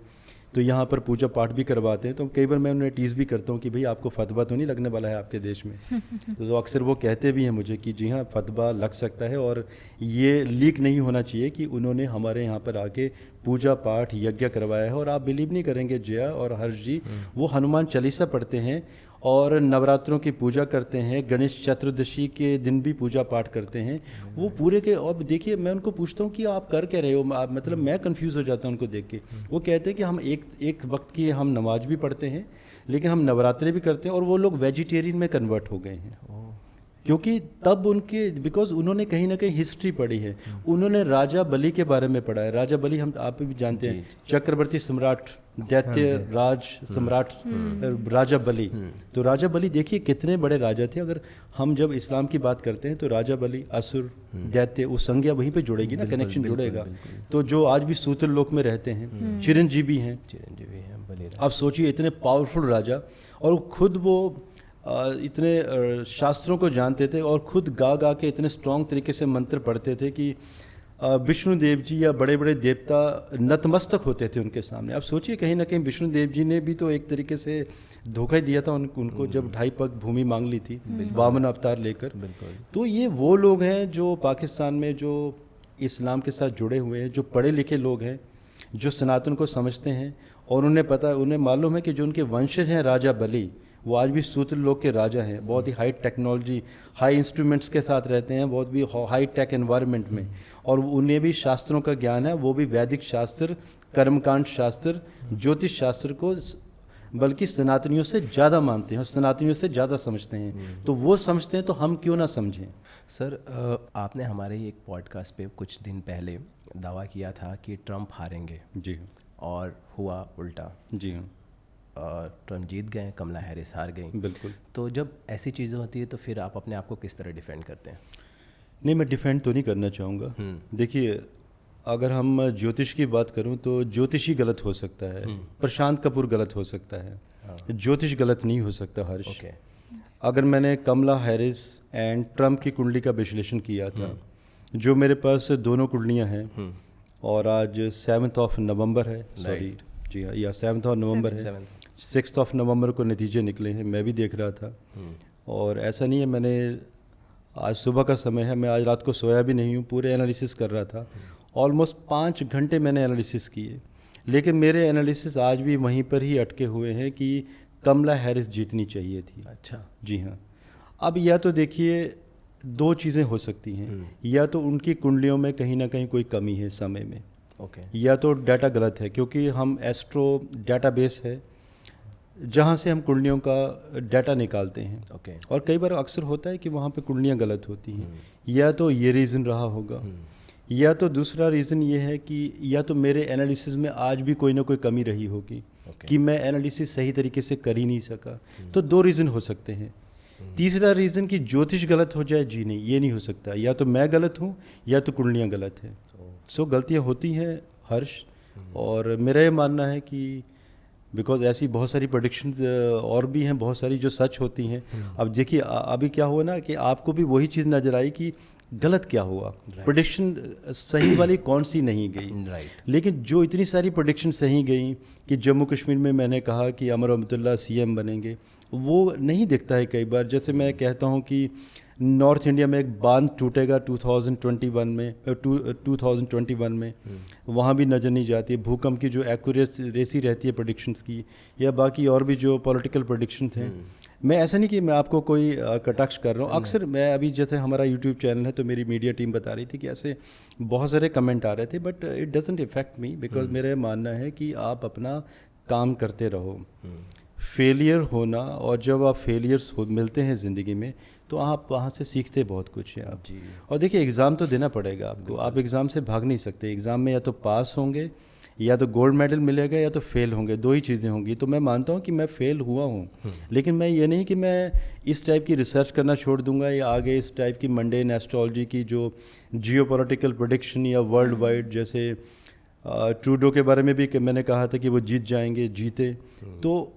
तो यहाँ पर पूजा पाठ भी करवाते हैं। तो कई बार मैं उन्हें टीज़ भी करता हूँ कि भाई आपको फतवा तो नहीं लगने वाला है आपके देश में। तो अक्सर वो कहते भी हैं मुझे कि जी हाँ, फतवा लग सकता है और ये लीक नहीं होना चाहिए कि उन्होंने हमारे यहाँ पर आके पूजा पाठ यज्ञ करवाया है। और आप बिलीव नहीं करेंगे जया और हर्ष जी, वो हनुमान चालीसा पढ़ते हैं और नवरात्रों की पूजा करते हैं, गणेश चतुर्दशी के दिन भी पूजा पाठ करते हैं। वो पूरे के, और देखिए मैं उनको पूछता हूँ कि आप कर क्या रहे हो, मतलब मैं कंफ्यूज हो जाता हूँ उनको देख के। वो कहते हैं कि हम एक वक्त की हम नमाज भी पढ़ते हैं, लेकिन हम नवरात्रे भी करते हैं। और वो लोग वेजिटेरियन में कन्वर्ट हो गए हैं, क्योंकि तब उनके, बिकॉज उन्होंने कहीं ना कहीं हिस्ट्री पढ़ी है, उन्होंने राजा बलि के बारे में पढ़ा है। राजा बलि हम आप भी जानते हैं, चक्रवर्ती सम्राट, दैत्य राज सम्राट राजा बलि। तो राजा बलि देखिए कितने बड़े राजा थे। अगर हम जब इस्लाम की बात करते हैं तो राजा बलि, असुर, दैत्य, वो संज्ञा वहीं पे जुड़ेगी ना, कनेक्शन जुड़ेगा। तो जो आज भी सूत्र लोक में रहते हैं, चिरंजीवी हैं। आप सोचिए इतने पावरफुल राजा, और खुद वो इतने शास्त्रों को जानते थे और खुद गा गा के इतने स्ट्रॉन्ग तरीके से मंत्र पढ़ते थे कि विष्णु देव जी या बड़े बड़े देवता नतमस्तक होते थे उनके सामने। आप सोचिए कहीं ना कहीं विष्णु देव जी ने भी तो एक तरीके से धोखा ही दिया था उनको जब 2.5 पग भूमि मांग ली थी वामन अवतार लेकर। तो ये वो लोग हैं जो पाकिस्तान में जो इस्लाम के साथ जुड़े हुए हैं, जो पढ़े लिखे लोग हैं, जो सनातन को समझते हैं। और उन्हें मालूम है कि जो उनके वंशज हैं राजा बलि, वो आज भी सूत्र लोक के राजा हैं। बहुत ही हाई टेक्नोलॉजी, हाई इंस्ट्रूमेंट्स के साथ रहते हैं, बहुत भी हाई टेक एनवायरनमेंट में। और उन्हें भी शास्त्रों का ज्ञान है, वो भी वैदिक शास्त्र, कर्मकांड शास्त्र, ज्योतिष शास्त्र को बल्कि सनातनियों से ज़्यादा मानते हैं और सनातनियों से ज़्यादा समझते हैं। तो वो समझते हैं तो हम क्यों ना समझें। सर, आपने हमारे ही एक पॉडकास्ट पे कुछ दिन पहले दावा किया था कि ट्रंप हारेंगे। जी और हुआ उल्टा। जी हाँ, ट्रंप जीत गए, कमला हैरिस हार गई। बिल्कुल। तो जब ऐसी चीज़ें होती है तो फिर आप अपने आप को किस तरह डिफेंड करते हैं? नहीं, मैं डिफेंड तो नहीं करना चाहूँगा। देखिए, अगर हम ज्योतिष की बात करूं तो ज्योतिष ही गलत हो सकता है, प्रशांत कपूर गलत हो सकता है, ज्योतिष गलत नहीं हो सकता हर्ष। अगर मैंने कमला हैरिस एंड ट्रंप की कुंडली का विश्लेषण किया था, जो मेरे पास दोनों कुंडलियां हैं, और आज 7 नवंबर है, सॉरी जी हाँ, या 7 नवंबर है, 6 नवंबर को नतीजे निकले हैं, मैं भी देख रहा था। और ऐसा नहीं है, मैंने आज सुबह का समय है, मैं आज रात को सोया भी नहीं हूँ, पूरे एनालिसिस कर रहा था। ऑलमोस्ट 5 घंटे मैंने एनालिसिस किए, लेकिन मेरे एनालिसिस आज भी वहीं पर ही अटके हुए हैं कि कमला हैरिस जीतनी चाहिए थी। अच्छा। जी हाँ। अब या तो देखिए 2 चीज़ें हो सकती हैं, या तो उनकी कुंडलियों में कहीं ना कहीं कोई कमी है समय में, या तो डाटा गलत है, क्योंकि हम एस्ट्रो डाटाबेस है जहाँ से हम कुंडलियों का डाटा निकालते हैं। ओके। और कई बार अक्सर होता है कि वहाँ पे कुंडलियाँ गलत होती हैं, या तो ये रीज़न रहा होगा, या तो दूसरा रीज़न ये है कि या तो मेरे एनालिसिस में आज भी कोई ना कोई कमी रही होगी कि मैं एनालिसिस सही तरीके से कर ही नहीं सका। तो 2 रीज़न हो सकते हैं। तीसरा रीज़न कि ज्योतिष गलत हो जाए, जी नहीं, ये नहीं हो सकता। या तो मैं गलत हूँ या तो कुंडलियाँ गलत हैं। सो गलतियाँ होती हैं हर्ष, और मेरा ये मानना है कि बिकॉज ऐसी बहुत सारी प्रेडिक्शंस और भी हैं, बहुत सारी जो सच होती हैं। अब देखिए अभी क्या हुआ ना कि आपको भी वही चीज़ नज़र आई कि गलत क्या हुआ, प्रेडिक्शन सही वाली कौन सी नहीं गई। लेकिन जो इतनी सारी प्रेडिक्शन सही गई कि जम्मू कश्मीर में मैंने कहा कि अमर अब्दुल्ला सीएम बनेंगे, वो नहीं दिखता है कई बार। जैसे मैं कहता हूँ कि नॉर्थ इंडिया में एक बांध टूटेगा 2021 में, वहाँ भी नज़र नहीं जाती है। भूकंप की जो एक्यूरेसी रहती है प्रेडिक्शंस की, या बाकी और भी जो पॉलिटिकल प्रेडिक्शंस हैं। मैं ऐसा नहीं कि मैं आपको कोई कटाक्ष कर रहा हूँ। अक्सर मैं अभी जैसे हमारा यूट्यूब चैनल है तो मेरी मीडिया टीम बता रही थी कि ऐसे बहुत सारे कमेंट आ रहे थे, but it doesn't effect me, because मेरा मानना है कि आप अपना काम करते रहो। फेलियर होना, और जब आप फेलियर्स मिलते हैं ज़िंदगी में तो आप वहाँ से सीखते बहुत कुछ हैं आप। और देखिए एग्ज़ाम तो देना पड़ेगा आपको, आप एग्ज़ाम से भाग नहीं सकते। एग्ज़ाम में या तो पास होंगे, या तो गोल्ड मेडल मिलेगा, या तो फेल होंगे, 2 ही चीज़ें होंगी। तो मैं मानता हूँ कि मैं फेल हुआ हूँ, लेकिन मैं ये नहीं कि मैं इस टाइप की रिसर्च करना छोड़ दूंगा, या आगे इस टाइप की मंडेन एस्ट्रोलॉजी की जो जियोपॉलिटिकल प्रेडिक्शन या वर्ल्ड वाइड, जैसे ट्रूडो के बारे में भी मैंने कहा था कि वो जीत जाएंगे, जीते। तो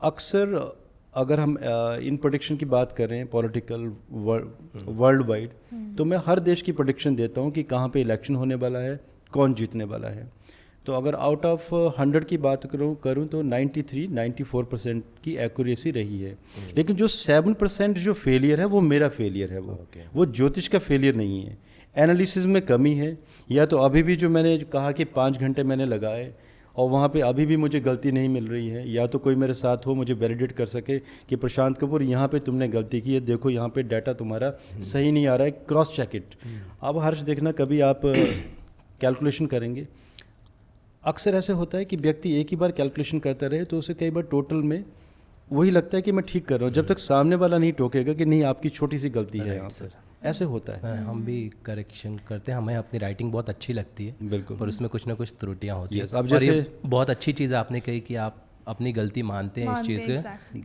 अक्सर अगर हम इन प्रेडिक्शन की बात करें पॉलिटिकल वर्ल्ड वाइड, तो मैं हर देश की प्रेडिक्शन देता हूँ कि कहाँ पे इलेक्शन होने वाला है, कौन जीतने वाला है। तो अगर आउट ऑफ 100 की बात करूँ तो 93-94% की एक्यूरेसी रही है। लेकिन जो 7% जो फेलियर है वो मेरा फेलियर है, वो ज्योतिष का फेलियर नहीं है। एनालिसिस में कमी है, या तो अभी भी जो मैंने कहा कि 5 घंटे मैंने लगाए और वहाँ पे अभी भी मुझे गलती नहीं मिल रही है, या तो कोई मेरे साथ हो मुझे वैलिडेट कर सके कि प्रशांत कपूर यहाँ पे तुमने गलती की है, देखो यहाँ पे डाटा तुम्हारा सही नहीं आ रहा है, क्रॉस चेक इट। अब हर्ष देखना, कभी आप कैलकुलेशन करेंगे, अक्सर ऐसे होता है कि व्यक्ति एक ही बार कैलकुलेशन करता रहे तो उसे कई बार टोटल में वही लगता है कि मैं ठीक कर रहा हूँ, जब तक सामने वाला नहीं टोकेगा कि नहीं आपकी छोटी सी गलती है यहाँ पर। ऐसे होता है। हम भी करेक्शन करते हैं, हमें अपनी राइटिंग बहुत अच्छी लगती है, बिल्कुल, पर उसमें कुछ ना कुछ त्रुटियां होती हैं। अब जैसे बहुत अच्छी चीज़ आपने कही कि आप अपनी गलती मानते हैं इस चीज़ के,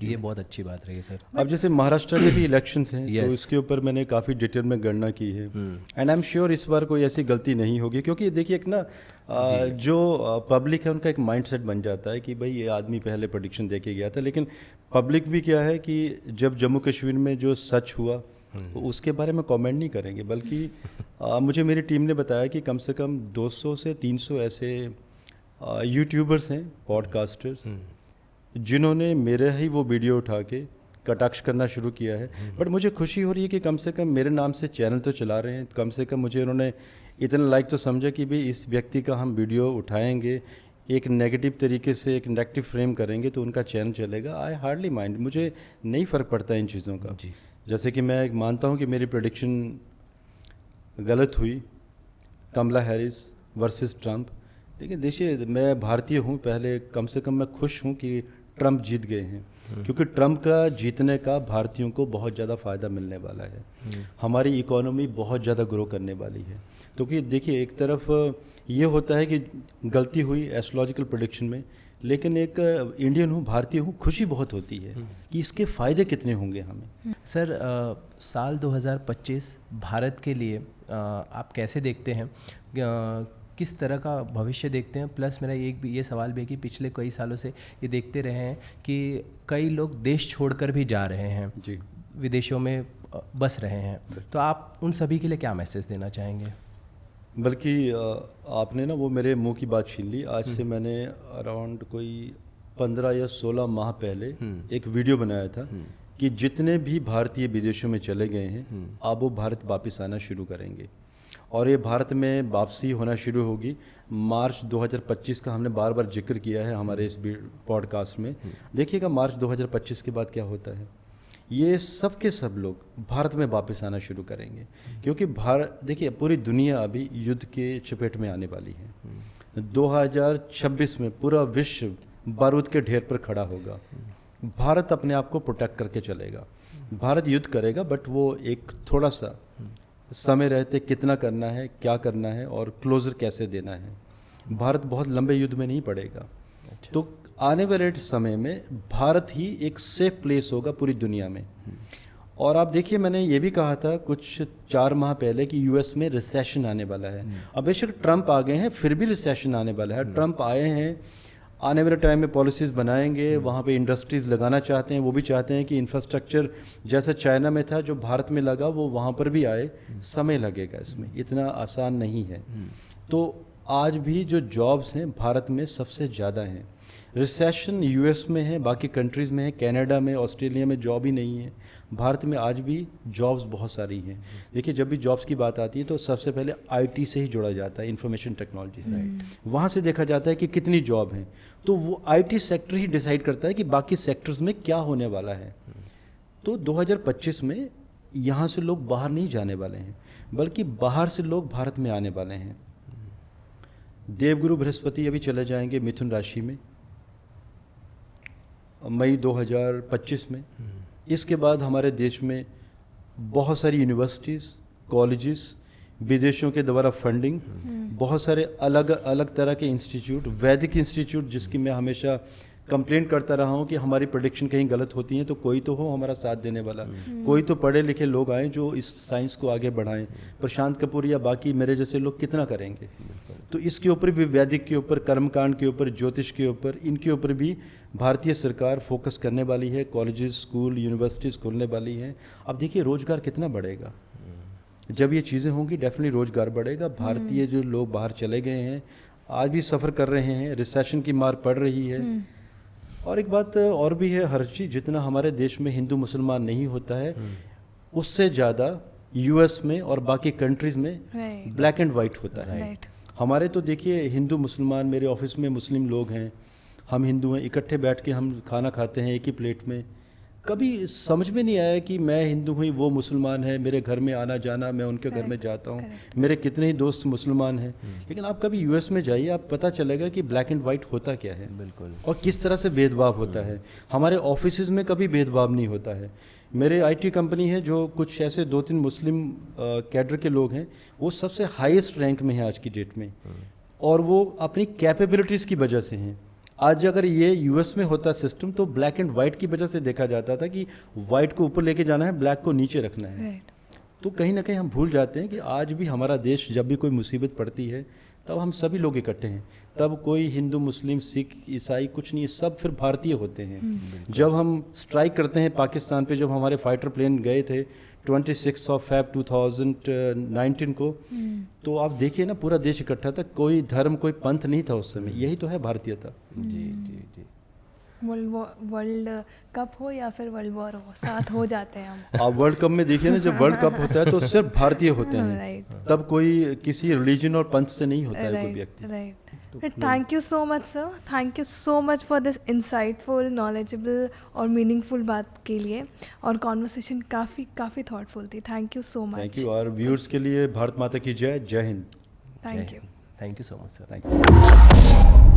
ये बहुत अच्छी बात रही सर। अब जैसे महाराष्ट्र में भी इलेक्शंस हैं, तो इसके ऊपर मैंने काफ़ी डिटेल में गणना की है, एंड आई एम श्योर इस बार कोई ऐसी गलती नहीं होगी, क्योंकि देखिए एक ना जो पब्लिक है उनका एक माइंडसेट बन जाता है कि भाई ये आदमी पहले प्रेडिक्शन दे के गया था। लेकिन पब्लिक भी क्या है कि जब जम्मू कश्मीर में जो सच हुआ तो उसके बारे में कमेंट नहीं करेंगे, बल्कि मुझे मेरी टीम ने बताया कि कम से कम 200 से 300 ऐसे यूट्यूबर्स हैं, पॉडकास्टर्स, जिन्होंने मेरे ही वो वीडियो उठा के कटाक्ष करना शुरू किया है। बट मुझे खुशी हो रही है कि कम से कम मेरे नाम से चैनल तो चला रहे हैं, कम से कम मुझे उन्होंने इतना लाइक तो समझा कि भाई इस व्यक्ति का हम वीडियो उठाएंगे, एक नेगेटिव तरीके से एक नेगेटिव फ्रेम करेंगे तो उनका चैनल चलेगा। आई हार्डली माइंड, मुझे नहीं फ़र्क पड़ता इन चीज़ों का। जैसे कि मैं मानता हूँ कि मेरी प्रेडिक्शन गलत हुई, कमला हैरिस वर्सेस ट्रंप, लेकिन देखिए मैं भारतीय हूँ, पहले कम से कम मैं खुश हूँ कि ट्रंप जीत गए हैं, क्योंकि ट्रंप का जीतने का भारतीयों को बहुत ज़्यादा फ़ायदा मिलने वाला है। हमारी इकोनॉमी बहुत ज़्यादा ग्रो करने वाली है। तो कि देखिए एक तरफ ये होता है कि गलती हुई एस्ट्रोलॉजिकल प्रेडिक्शन में, लेकिन एक इंडियन हूँ, भारतीय हूँ, खुशी बहुत होती है कि इसके फ़ायदे कितने होंगे हमें। सर साल 2025 भारत के लिए आप कैसे देखते हैं, किस तरह का भविष्य देखते हैं? प्लस मेरा एक भी ये सवाल भी है कि पिछले कई सालों से ये देखते रहे हैं कि कई लोग देश छोड़कर भी जा रहे हैं जी, विदेशों में बस रहे हैं, तो आप उन सभी के लिए क्या मैसेज देना चाहेंगे? बल्कि आपने ना वो मेरे मुंह की बात छीन ली। आज से मैंने अराउंड कोई 15 या 16 माह पहले एक वीडियो बनाया था कि जितने भी भारतीय विदेशों में चले गए हैं अब वो भारत वापस आना शुरू करेंगे, और ये भारत में वापसी होना शुरू होगी मार्च 2025 का। हमने बार बार जिक्र किया है हमारे इस पॉडकास्ट में। देखिएगा मार्च 2025 के बाद क्या होता है, ये सब के सब लोग भारत में वापस आना शुरू करेंगे, क्योंकि भारत, देखिए पूरी दुनिया अभी युद्ध के चपेट में आने वाली है। 2026 में पूरा विश्व बारूद के ढेर पर खड़ा होगा, भारत अपने आप को प्रोटेक्ट करके चलेगा। भारत युद्ध करेगा, बट वो एक थोड़ा सा समय रहते कितना करना है, क्या करना है और क्लोजर कैसे देना है। भारत बहुत लंबे युद्ध में नहीं पड़ेगा। तो आने वाले समय में भारत ही एक सेफ प्लेस होगा पूरी दुनिया में। और आप देखिए, मैंने ये भी कहा था कुछ 4 माह पहले कि यूएस में रिसेशन आने वाला है। अब बेशक ट्रंप आ गए हैं, फिर भी रिसेशन आने वाला है। ट्रंप आए हैं, आने वाले टाइम में पॉलिसीज़ बनाएंगे, वहाँ पे इंडस्ट्रीज़ लगाना चाहते हैं। वो भी चाहते हैं कि इंफ्रास्ट्रक्चर जैसे चाइना में था, जो भारत में लगा, वो वहाँ पर भी आए। समय लगेगा, इसमें इतना आसान नहीं है। तो आज भी जो जॉब्स हैं भारत में सबसे ज़्यादा हैं। रिसेशन यूएस में है, बाकी कंट्रीज़ में है, कनाडा में, ऑस्ट्रेलिया में जॉब ही नहीं है। भारत में आज भी जॉब्स बहुत सारी हैं। देखिए, जब भी जॉब्स की बात आती है तो सबसे पहले आईटी से ही जोड़ा जाता है, इंफॉर्मेशन टेक्नोलॉजी से। वहाँ से देखा जाता है कि कितनी जॉब हैं, तो वो आईटी सेक्टर ही डिसाइड करता है कि बाकी सेक्टर्स में क्या होने वाला है। तो 2025 में यहाँ से लोग बाहर नहीं जाने वाले हैं, बल्कि बाहर से लोग भारत में आने वाले हैं। देवगुरु बृहस्पति अभी चले जाएंगे मिथुन राशि में मई 2025 में। इसके बाद हमारे देश में बहुत सारी यूनिवर्सिटीज़, कॉलेजेस, विदेशों के द्वारा फंडिंग, बहुत सारे अलग अलग तरह के इंस्टीट्यूट, वैदिक इंस्टीट्यूट, जिसकी मैं हमेशा कंप्लेंट करता रहा हूँ कि हमारी प्रेडिक्शन कहीं गलत होती हैं, तो कोई तो हो हमारा साथ देने वाला, कोई तो पढ़े लिखे लोग आएँ जो इस साइंस को आगे बढ़ाएं। प्रशांत कपूर या बाकी मेरे जैसे लोग कितना करेंगे। तो इसके ऊपर भी, वैदिक के ऊपर, कर्मकांड के ऊपर, ज्योतिष के ऊपर, इनके ऊपर भी भारतीय सरकार फोकस करने वाली है। कॉलेजेस, स्कूल, यूनिवर्सिटीज़ खोलने वाली हैं। अब देखिए रोज़गार कितना बढ़ेगा जब ये चीज़ें होंगी। डेफिनेटली रोज़गार बढ़ेगा। भारतीय जो लोग बाहर चले गए हैं आज भी सफ़र कर रहे हैं, रिसेशन की मार पड़ रही है। और एक बात और भी है, हर चीज़ जितना हमारे देश में हिंदू मुसलमान नहीं होता है, उससे ज़्यादा यूएस में और बाकी कंट्रीज़ में ब्लैक एंड वाइट होता है। हमारे तो देखिए हिंदू मुसलमान, मेरे ऑफिस में मुस्लिम लोग हैं, हम हिंदू हैं, इकट्ठे बैठ के हम खाना खाते हैं एक ही प्लेट में। कभी समझ में नहीं आया कि मैं हिंदू हूँ, वो मुसलमान है, मेरे घर में आना जाना, मैं उनके घर में जाता हूँ, मेरे कितने ही दोस्त मुसलमान हैं। लेकिन आप कभी यूएस में जाइए, आप पता चलेगा कि ब्लैक एंड वाइट होता क्या है। बिल्कुल। और किस तरह से भेदभाव होता है। हमारे ऑफिस में कभी भेदभाव नहीं होता है। मेरे आईटी कंपनी है, जो कुछ ऐसे 2-3 मुस्लिम कैडर के लोग हैं, वो सबसे हाईएस्ट रैंक में है आज की डेट में, और वो अपनी कैपेबिलिटीज़ की वजह से हैं। आज अगर ये यूएस में होता सिस्टम तो ब्लैक एंड वाइट की वजह से देखा जाता था कि वाइट को ऊपर लेके जाना है, ब्लैक को नीचे रखना है। तो कहीं ना कहीं हम भूल जाते हैं कि आज भी हमारा देश, जब भी कोई मुसीबत पड़ती है तब हम सभी लोग इकट्ठे हैं। तब कोई हिंदू, मुस्लिम, सिख, ईसाई कुछ नहीं, सब फिर भारतीय होते हैं। जब हम स्ट्राइक करते हैं पाकिस्तान पे, जब हमारे फाइटर प्लेन गए थे 26 Feb 2019 को, तो आप देखिए ना, पूरा देश इकट्ठा था, कोई धर्म, कोई पंथ नहीं था उस समय। यही तो है भारतीयता। जी जी जी। वर्ल्ड कप हो या फिर वर्ल्ड वॉर हो, साथ हो जाते हैं हम। आप वर्ल्ड कप में देखिए ना, जब वर्ल्ड कप होता है तो सिर्फ भारतीय होते हैं। तब कोई किसी रिलीजन और पंथ से नहीं होता है कोई व्यक्ति। Right. Thank you so much sir, thank you so much for this insightful, knowledgeable और मीनिंगफुल बात के लिए। और कॉन्वर्सेशन काफ़ी थॉटफुल थी। Thank you so much. Thank you. और व्यूअर्स के लिए भारत माता की जय। जय Hind. Thank you. Thank you so much sir. Thank you.